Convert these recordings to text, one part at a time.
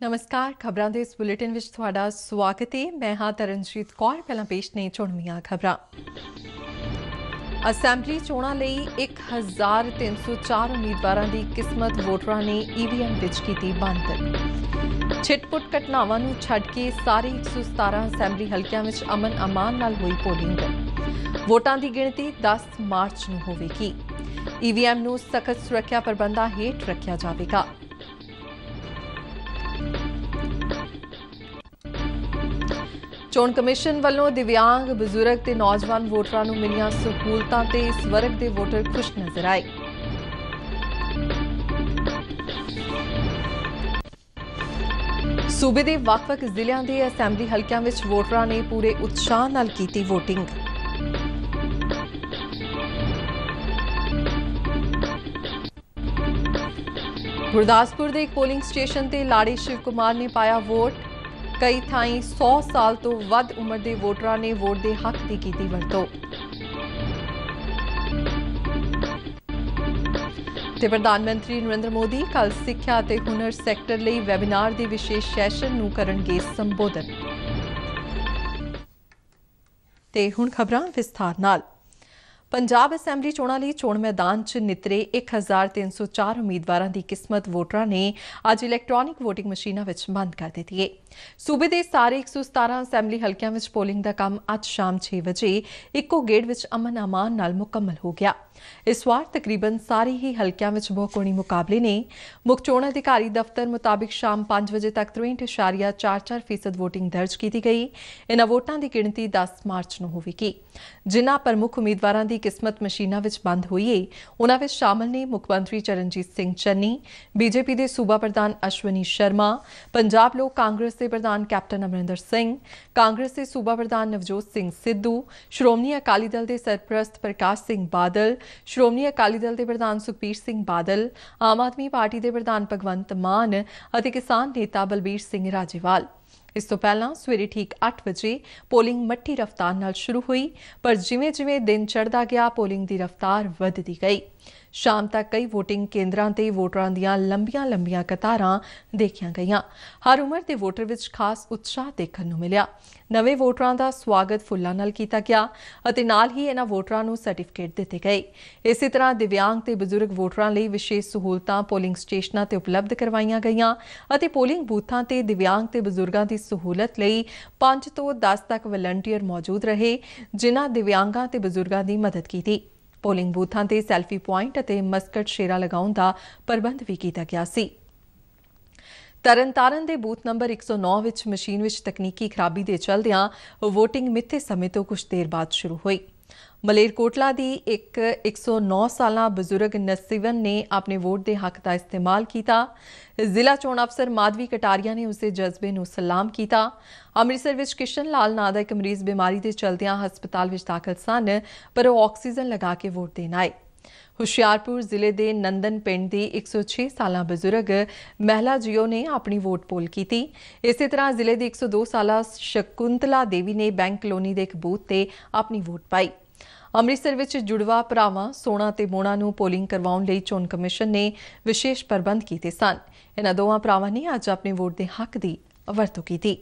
नमस्कार, खबरां दे इस बुलेटिन विच तुहाडा स्वागत है। मैं हां तरनजीत कौर। पहला पेश ने चुणवीआं खबरां। असैंबली चोणां लई 1304 उम्मीदवारां दी किस्मत वोटरां ने ईवीएम विच कीती बंद। छिटपुट घटनावां नूं छड्ड के सारे 117 असैंबली हलकिआं विच अमन अमान नाल होई पोलिंग। वोटां दी गिणती 10 मार्च नूं होवेगी। ईवीएम नूं सख्त सुरक्षा प्रबंधां हेठ रखिआ जावेगा। चोण कमिशन वालों दिव्यांग बजुर्ग ते नौजवान वोटरां नूं मिलियां सहूलतां ते इस वर्ग दे वोटर खुश नजर आए। सूबे दे वख-वख जिलिਆਂ ਦੇ असैंबली हलकिਆਂ ਵਿੱਚ वोटरां ने पूरे उत्साह ਨਾਲ ਕੀਤੀ वोटिंग। गुरदासपुर ਦੇ ਇੱਕ पोलिंग स्टेशन ਤੇ ਲਾੜੇ शिव कुमार ने पाया वोट। कई थाई 100 साल तो वध उम्र के वोटरां ने वोट के हक की कीती वरतों। ते प्रधानमंत्री नरेंद्र मोदी कल सिक्ख्या ते हुनर सैक्टर लई वैबीनार के विशेष सैशन नूं करनगे संबोधन। ते हुण खबरां विस्तार नाल। पंजाब असैंबली चोणां लई चोण मैदान च नितरे 1304 उम्मीदवारां दी किस्मत वोटरां ने अज इलैक्ट्रॉनिक वोटिंग मशीनां विच बंद कर दित्ती है। सूबे दे सारे 117 असैंबली हलकिआं विच पोलिंग दा काम अज शाम 6 बजे इक्को गेड़ विच अमन अमान नाल मुकम्मल हो गया। इस वार तकरीबन सारे ही हलकिआं विच बहुकोणी मुकाबले ने। मुख चोण अधिकारी दफ्तर मुताबिक शाम 5 बजे तक 63.44% वोटिंग दर्ज की गई। इन्हां वोटां दी गिणती 10 मार्च नूं होवेगी। जिन्हां प्रमुख उम्मीदवारां दी किस्मत मशीनां विच बंद हुई है, उन्हां विच शामिल ने मुख मंत्री चरणजीत सिंह चन्नी, बीजेपी दे सूबा प्रधान अश्वनी शर्मा, पंजाब लोक कांग्रेस दे प्रधान कैप्टन अमरिंदर सिंह, कांग्रेस दे सूबा प्रधान नवजोत सिंह सिद्धू, श्रोमणी अकाली दल दे सरप्रस्त प्रकाश सिंह बादल, श्रोमणी अकाली दल दे प्रधान सुखबीर सिंह बादल, आम आदमी पार्टी दे प्रधान भगवंत मान अते किसान नेता बलबीर सिंह राजेवाल। इस तो पहला सवेरे ठीक 8 बजे पोलिंग मट्ठी रफ्तार नाल शुरू हुई, पर जिवें जिवें दिन चढ़दा गया पोलिंग दी रफ्तार वधदी गई। शाम तक कई वोटिंग केंद्रां ते वोटरां दियां लंबियां कतारां देखियां गईयां। हर उम्र के वोटर विच खास उत्साह देखण नूं मिलिया। नवे वोटरां दा स्वागत फुल्लां नाल कीता गया अते नाल ही इन्हां वोटरां नूं सर्टिफिकेट दित्ते गए। इसी तरह दिव्यांग ते बजुर्ग वोटरां लई विशेष सहूलतां पोलिंग स्टेशनां ते उपलब्ध करवाईयां गईयां अते पोलिंग बूथां ते दिव्यांग ते बजुर्गां दी सहूलत लई 5 तो 10 तक वलंटियर मौजूद रहे, जिन्हां दिव्यांगां ते बजुर्गां दी मदद कीती। पोलिंग बूथां ते सैल्फी पॉइंट अते मस्कट शेरा लगाउण दा प्रबंध भी कीता गया सी। तरनतारन दे बूथ नंबर 109 विच मशीन विच तकनीकी खराबी दे चलदियां वोटिंग मिथे समय तो कुछ देर बाद शुरू हुई। मलेरकोटला दी एक 109 साला बजुर्ग नसीवन ने अपने वोट के हक का इस्तेमाल किया। जिला चोण अफसर माधवी कटारिया ने उसके जज्बे नूं सलाम किया। अमृतसर विच किशन लाल नां दा एक मरीज बीमारी के चलदियां हस्पताल विच दाखल सन, पर वह ऑक्सीजन लगा के वोट देण आए। हुशियारपुर जिले के नंदन पिंड की 106 साला बजुर्ग महिला जियो ने अपनी वोट पोल की। इस तरह जिले की 102 साला शकुंतला देवी ने बैंक कलोनी के एक बूथ से अपनी वोट पाई। अमृतसर विच जुड़वा भरावां सोना ते मोना नूं पोलिंग करवाउण लई चोण कमिशन ने विशेष प्रबंध कीते सन। इन्हां दोवां भरावां ने अज अपने वोट के हक की वरतों कीती।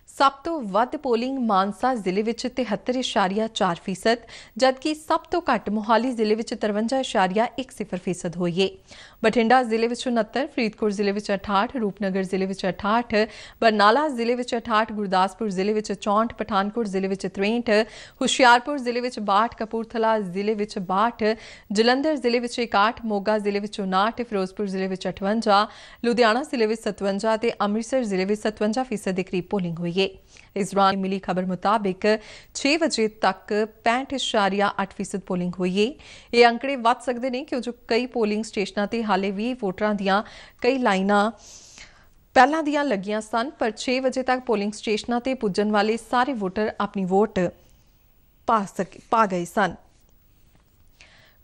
सब तो वध पोलिंग मानसा जिले में 73.4%, जबकि सब तो घट मोहाली जिले में 53.10% हुई है। बठिंडा जिले में 69, फरीदकोट जिले में 68, रूपनगर जिले में 68, बरनाला जिले में 68, गुरदासपुर जिले में 64, पठानकोट जिले में 63, हुशियारपुर जिले में 62, कपूरथला जिले में 62, जलंधर जिले में 61, मोगा जिले में 59, फिरोजपुर जिले में 58, लुधियाना जिले में 57 ते अमृतसर जिले में 57% के करीब पोलिंग हुई है। इस दौरान मिली खबर मुताबिक 6 बजे तक 65.8% पोलिंग हुई है। ये अंकड़े वध सकते हैं क्योंकि कई पोलिंग स्टेशनों पर हाले भी वोटरां दियां कई लाइनां ਪਹਿਲਾਂ ਦੀਆਂ ਲੱਗੀਆਂ ਸਨ, ਪਰ 6 ਵਜੇ ਤੱਕ ਪੋਲਿੰਗ ਸਟੇਸ਼ਨਾਂ ਤੇ ਪੁੱਜਣ ਵਾਲੇ ਸਾਰੇ ਵੋਟਰ ਆਪਣੀ ਵੋਟ ਪਾ ਗਏ ਸਨ।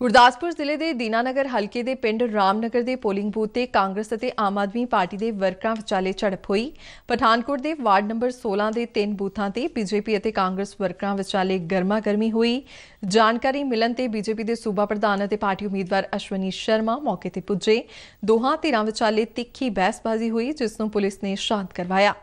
ਗੁਰਦਾਸਪੁਰ ਜ਼ਿਲ੍ਹੇ ਦੇ ਦੀਨਾਨਗਰ ਹਲਕੇ ਦੇ ਪਿੰਡ ਰਾਮਨਗਰ ਦੇ ਪੋਲਿੰਗ ਬੂਥ ਤੇ ਕਾਂਗਰਸ ਅਤੇ ਆਮ ਆਦਮੀ ਪਾਰਟੀ ਦੇ ਵਰਕਰਾਂ ਵਿਚਾਲੇ ਝੜਪ ਹੋਈ। ਪਠਾਨਕੋਟ ਦੇ ਵਾਰਡ ਨੰਬਰ 16 ਦੇ 3 ਬੂਥਾਂ ਤੇ ਬੀਜੇਪੀ ਅਤੇ ਕਾਂਗਰਸ ਵਰਕਰਾਂ ਵਿਚਾਲੇ ਗਰਮਾ-ਗਰਮੀ ਹੋਈ। ਜਾਣਕਾਰੀ ਮਿਲਣ ਤੇ ਬੀਜੇਪੀ ਦੇ ਸੂਬਾ ਪ੍ਰਧਾਨ ਅਤੇ ਪਾਰਟੀ ਉਮੀਦਵਾਰ ਅਸ਼ਵਨੀ ਸ਼ਰਮਾ ਮੌਕੇ ਤੇ ਪੁੱਜੇ। ਦੋਹਾਂ ਧਿਰਾਂ ਵਿਚਾਲੇ ਤਿੱਖੀ ਬਹਿਸਬਾਜ਼ੀ ਹੋਈ, ਜਿਸ ਨੂੰ ਪੁਲਿਸ ਨੇ ਸ਼ਾਂਤ ਕਰਵਾਇਆ।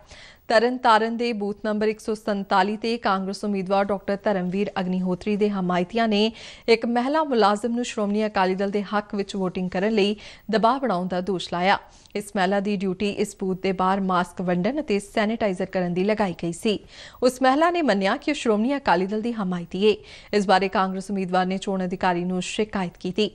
ਤਰਨਤਾਰਨ ਦੇ ਬੂਥ ਨੰਬਰ 147 ਤੇ ਕਾਂਗਰਸ ਉਮੀਦਵਾਰ ਡਾਕਟਰ ਧਰਮਵੀਰ ਅਗਨੀਹੋਤਰੀ ਦੇ ਹਮਾਇਤੀਆਂ ਨੇ ਇੱਕ ਮਹਿਲਾ ਮੁਲਾਜ਼ਮ ਨੂੰ ਸ਼੍ਰੋਮਣੀ ਅਕਾਲੀ ਦਲ ਦੇ ਹੱਕ ਵਿੱਚ ਵੋਟਿੰਗ ਕਰਨ ਲਈ ਦਬਾਅ ਬਣਾਉਣ ਦਾ ਦੋਸ਼ ਲਾਇਆ। ਇਸ ਮਹਿਲਾ ਦੀ ਡਿਊਟੀ ਇਸ ਬੂਥ ਦੇ ਬਾਹਰ ਮਾਸਕ ਵੰਡਣ ਅਤੇ ਸੈਨੀਟਾਈਜ਼ਰ ਕਰਨ ਦੀ ਲਗਾਈ ਗਈ ਸੀ। ਉਸ ਮਹਿਲਾ ਨੇ ਮੰਨਿਆ ਕਿ ਸ਼੍ਰੋਮਣੀ ਅਕਾਲੀ ਦਲ ਦੀ ਹਮਾਇਤੀ ਹੈ। ਇਸ ਬਾਰੇ ਕਾਂਗਰਸ ਉਮੀਦਵਾਰ ਨੇ ਚੋਣ ਅਧਿਕਾਰੀ ਨੂੰ ਸ਼ਿਕਾਇਤ ਕੀਤੀ।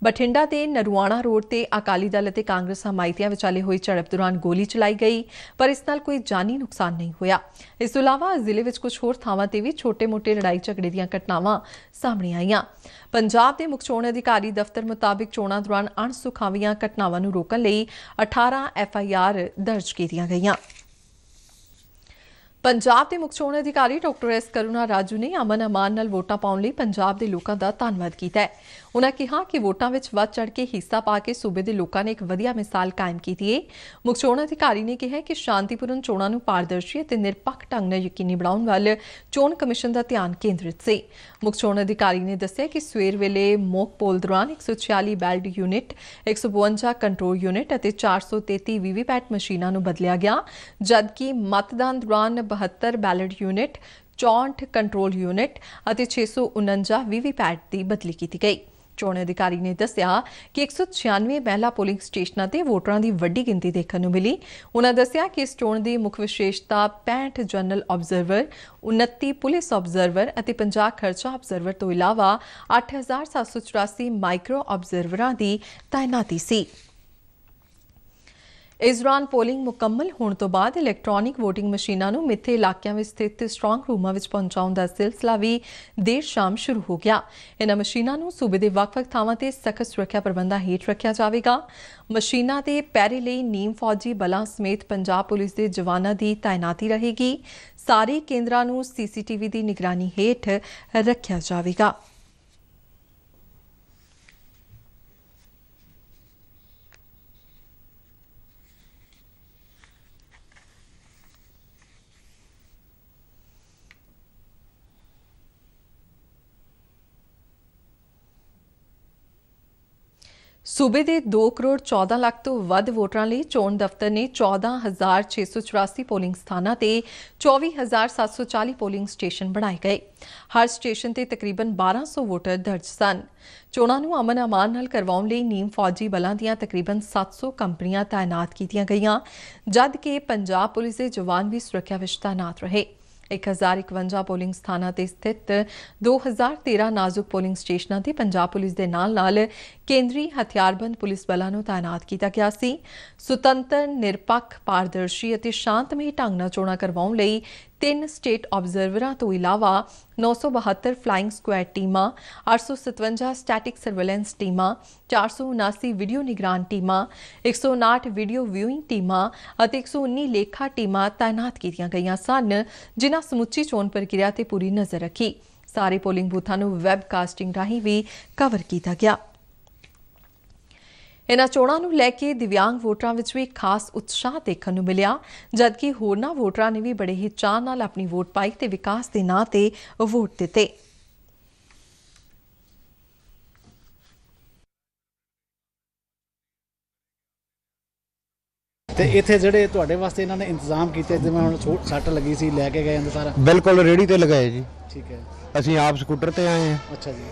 ਬਠਿੰਡਾ ਦੇ ਨਰੂਆਣਾ ਰੋਡ ਤੇ ਅਕਾਲੀ ਦਲ ਅਤੇ ਕਾਂਗਰਸ ਹਮਾਇਤੀਆਂ ਵਿਚਾਲੇ ਹੋਈ ਝੜਪ ਦੌਰਾਨ ਗੋਲੀ ਚਲਾਈ ਗਈ, ਪਰ ਇਸ ਨਾਲ ਕੋਈ ਜਾਨੀ ਨੁਕਸਾਨ ਨਹੀਂ ਹੋਇਆ। ਇਸ ਤੋਂ ਇਲਾਵਾ ਜ਼ਿਲ੍ਹੇ ਵਿੱਚ ਕੁਝ ਹੋਰ ਥਾਵਾਂ ਤੇ ਵੀ ਛੋਟੇ-ਮੋਟੇ ਲੜਾਈ ਝਗੜੇ ਦੀਆਂ ਘਟਨਾਵਾਂ ਸਾਹਮਣੇ ਆਈਆਂ। ਪੰਜਾਬ ਦੇ ਮੁੱਖ ਚੋਣ ਅਧਿਕਾਰੀ ਦਫ਼ਤਰ ਮੁਤਾਬਿਕ ਚੋਣਾਂ ਦੌਰਾਨ ਅਣਸੁਖਾਵੀਆਂ ਘਟਨਾਵਾਂ ਨੂੰ ਰੋਕਣ ਲਈ 18 FIR ਦਰਜ ਕੀਤੀਆਂ ਗਈਆਂ। ਪੰਜਾਬ ਦੇ ਮੁੱਖ ਚੋਣ ਅਧਿਕਾਰੀ ਡਾਕਟਰ ਐਸ ਕਰੁਣਾ ਰਾਜੂ ਨੇ ਅਮਨ ਅਮਾਨ ਨਾਲ ਵੋਟਾਂ ਪਾਉਣ ਲਈ ਪੰਜਾਬ ਦੇ ਲੋਕਾਂ ਦਾ ਧੰਨਵਾਦ ਕੀਤਾ ਹੈ। ਉਨ੍ਹਾਂ ਕਿਹਾ ਕਿ ਵੋਟਾਂ ਵਿੱਚ ਵੱਧ ਚੜ੍ਹ ਕੇ ਹਿੱਸਾ ਪਾ ਕੇ ਸੂਬੇ ਦੇ ਲੋਕਾਂ ਨੇ ਇੱਕ ਵਧੀਆ ਮਿਸਾਲ ਕਾਇਮ ਕੀਤੀ ਹੈ। ਮੁੱਖ ਚੋਣ ਅਧਿਕਾਰੀ ਨੇ ਕਿਹਾ ਕਿ ਸ਼ਾਂਤੀਪੂਰਨ ਚੋਣਾਂ ਨੂੰ ਪਾਰਦਰਸ਼ੀ ਅਤੇ ਨਿਰਪੱਖ ਢੰਗ ਨਾਲ ਯਕੀਨੀ ਬਣਾਉਣ ਵੱਲ ਚੋਣ ਕਮਿਸ਼ਨ ਦਾ ਧਿਆਨ ਕੇਂਦਰਿਤ ਸੀ। ਮੁੱਖ ਚੋਣ ਅਧਿਕਾਰੀ ਨੇ ਦੱਸਿਆ ਕਿ ਸਵੇਰ ਵੇਲੇ ਮੌਕ ਪੋਲ ਦੌਰਾਨ 146 ਬੈਲਟ ਯੂਨਿਟ, 152 ਕੰਟਰੋਲ ਯੂਨਿਟ ਅਤੇ 433 ਵੀਵੀਪੈਟ ਮਸ਼ੀਨਾਂ ਨੂੰ ਬਦਲਿਆ ਗਿਆ, ਜਦਕਿ ਮਤਦਾਨ ਦੌਰਾਨ 72 ਬੈਲਟ ਯੂਨਿਟ, 64 ਕੰਟਰੋਲ ਯੂਨਿਟ ਅਤੇ 649 ਵੀਵੀਪੈਟ ਦੀ ਬਦਲੀ ਕੀਤੀ ਗਈ। ਚੋਣ ਅਧਿਕਾਰੀ ਨੇ ਦੱਸਿਆ ਕਿ 196 ਮਹਿਲਾ ਪੋਲਿੰਗ ਸਟੇਸ਼ਨਾਂ ਤੇ ਵੋਟਰਾਂ ਦੀ ਵੱਡੀ ਗਿਣਤੀ ਦੇਖਣ ਨੂੰ ਮਿਲੀ। ਉਨ੍ਹਾਂ ਦੱਸਿਆ ਕਿ ਇਸ ਚੋਣ ਦੀ ਮੁੱਖ ਵਿਸ਼ੇਸ਼ਤਾ 65 ਜਨਰਲ ਆਬਜ਼ਰਵਰ, 29 ਪੁਲਿਸ ਆਬਜ਼ਰਵਰ ਅਤੇ 50 ਖਰਚਾ ਆਬਜ਼ਰਵਰ ਤੋਂ ਇਲਾਵਾ 8784 ਮਾਈਕਰੋ ਆਬਜ਼ਰਵਰਾਂ ਦੀ ਤਾਇਨਾਤੀ ਸੀ। ਇਸ ਦੌਰਾਨ ਪੋਲਿੰਗ ਮੁਕੰਮਲ ਹੋਣ ਤੋਂ ਬਾਅਦ ਇਲੈਕਟ੍ਰੋਨਿਕ ਵੋਟਿੰਗ ਮਸ਼ੀਨਾਂ ਨੂੰ ਮਿੱਥੇ ਇਲਾਕਿਆਂ ਵਿੱਚ ਸਥਿਤ ਸਟਰਾਂਗ ਰੂਮਾਂ ਵਿੱਚ ਪਹੁੰਚਾਉਣ ਦਾ ਸਿਲਸਿਲਾ ਵੀ ਦੇਰ ਸ਼ਾਮ ਸ਼ੁਰੂ ਹੋ ਗਿਆ। ਇਨ੍ਹਾਂ ਮਸ਼ੀਨਾਂ ਨੂੰ ਸੂਬੇ ਦੇ ਵੱਖ-ਵੱਖ ਥਾਵਾਂ ਤੇ ਸਖਤ ਸੁਰੱਖਿਆ ਪ੍ਰਬੰਧਾਂ ਹੇਠ ਰੱਖਿਆ ਜਾਵੇਗਾ। ਮਸ਼ੀਨਾਂ ਦੇ ਪਹਿਰੇ ਲਈ ਨੀਮ ਫੌਜੀ ਬਲਾਂ ਸਮੇਤ ਪੰਜਾਬ ਪੁਲਿਸ ਦੇ ਜਵਾਨਾਂ ਦੀ ਤਾਇਨਾਤੀ ਰਹੇਗੀ। ਸਾਰੇ ਕੇਂਦਰਾਂ ਨੂੰ CCTV ਦੀ ਨਿਗਰਾਨੀ ਹੇਠ ਰੱਖਿਆ ਜਾਵੇਗਾ। ਸੂਬੇ ਦੇ 2 ਕਰੋੜ 14 ਲੱਖ ਤੋਂ ਵੱਧ ਵੋਟਰਾਂ ਲਈ ਚੋਣ ਦਫ਼ਤਰ ਨੇ 14,684 ਪੋਲਿੰਗ ਸਥਾਨਾਂ ਤੇ 24,740 ਪੋਲਿੰਗ ਸਟੇਸ਼ਨ ਬਣਾਏ ਗਏ। ਹਰ ਸਟੇਸ਼ਨ ਤੇ ਤਕਰੀਬਨ 1200 ਵੋਟਰ ਦਰਜ ਸਨ। ਚੋਣਾਂ ਨੂੰ ਅਮਨ ਅਮਾਨ ਨਾਲ ਕਰਵਾਉਣ ਲਈ ਨੀਮ ਫੌਜੀ ਬਲਾਂ ਦੀਆਂ ਤਕਰੀਬਨ 700 ਕੰਪਨੀਆਂ ਤਾਇਨਾਤ ਕੀਤੀਆਂ ਗਈਆਂ, ਜਦਕਿ ਪੰਜਾਬ ਪੁਲਿਸ ਦੇ ਜਵਾਨ ਵੀ ਸੁਰੱਖਿਆ ਵਿੱਚ ਤਾਇਨਾਤ ਰਹੇ। 1051 ਪੋਲਿੰਗ ਸਥਾਨਾਂ ਤੇ ਸਥਿਤ 2013 ਨਾਜ਼ੁਕ ਪੋਲਿੰਗ ਸਟੇਸ਼ਨਾਂ ਤੇ ਪੰਜਾਬ ਪੁਲਿਸ ਦੇ ਨਾਲ ਕੇਂਦਰੀ ਹਥਿਆਰਬੰਦ ਪੁਲਿਸ ਬਲਾਂ ਨੂੰ ਤਾਇਨਾਤ ਕੀਤਾ ਗਿਆ ਸੀ। ਸੁਤੰਤਰ, ਨਿਰਪੱਖ, ਪਾਰਦਰਸ਼ੀ ਅਤੇ ਸ਼ਾਂਤਮਈ ਢੰਗ ਨਾਲ ਚੋਣਾਂ ਕਰਵਾਉਣ ਲਈ 3 ਸਟੇਟ ਆਬਜ਼ਰਵਰਾਂ ਤੋਂ ਇਲਾਵਾ 972 ਫਲਾਇੰਗ ਸਕੁਐਡ ਟੀਮਾਂ, 857 ਸਟੈਟਿਕ ਸਰਵੇਲੈਂਸ ਟੀਮਾਂ, 479 ਵੀਡੀਓ ਨਿਗਰਾਨ ਟੀਮਾਂ, 159 ਵੀਡੀਓ ਵਿਊਇੰਗ ਟੀਮਾਂ ਅਤੇ 119 ਲੇਖਾ ਟੀਮਾਂ ਤਾਇਨਾਤ ਕੀਤੀਆਂ ਗਈਆਂ ਸਨ, ਜਿਨ੍ਹਾਂ ਸਮੁੱਚੀ ਚੋਣ ਪ੍ਰਕਿਰਿਆ ਤੇ ਪੂਰੀ ਨਜ਼ਰ ਰੱਖੀ। ਸਾਰੇ ਪੋਲਿੰਗ ਬੂਥਾਂ ਨੂੰ ਵੈਬਕਾਸਟਿੰਗ ਰਾਹੀਂ ਵੀ ਕਵਰ ਕੀਤਾ ਗਿਆ। ਇਨ੍ਹਾਂ ਚੋਣਾਂ ਨੂੰ ਲੈ ਕੇ ਦਿਵਿਆਂਗ ਵੋਟਰਾਂ ਵਿੱਚ ਵੀ ਖਾਸ ਉਤਸ਼ਾਹ ਦੇਖਣ ਨੂੰ ਮਿਲਿਆ, ਜਦਕਿ ਹੋਰਨਾਂ ਵੋਟਰਾਂ ਨੇ ਵੀ ਬੜੇ ਹੀ ਚਾਅ ਨਾਲ ਆਪਣੀ ਵੋਟ ਪਾਈ ਤੇ ਵਿਕਾਸ ਦੇ ਨਾਂ ਤੇ ਵੋਟ ਦਿੱਤੇ। ਤੇ ਇੱਥੇ ਜਿਹੜੇ ਤੁਹਾਡੇ ਵਾਸਤੇ ਇਹਨਾਂ ਨੇ ਇੰਤਜ਼ਾਮ ਕੀਤੇ, ਜਿਵੇਂ ਹੁਣ ਸੱਟ ਲੱਗੀ ਸੀ, ਲੈ ਕੇ ਗਏ ਅੰਦਰ ਸਾਰਾ? ਬਿਲਕੁਲ ਰੇੜੀ ਤੇ ਲਗਾਏ ਜੀ। ਠੀਕ ਹੈ। ਅਸੀਂ ਆਪ ਸਕੂਟਰ ਤੇ ਆਏ ਹਾਂ। ਅੱਛਾ ਜੀ।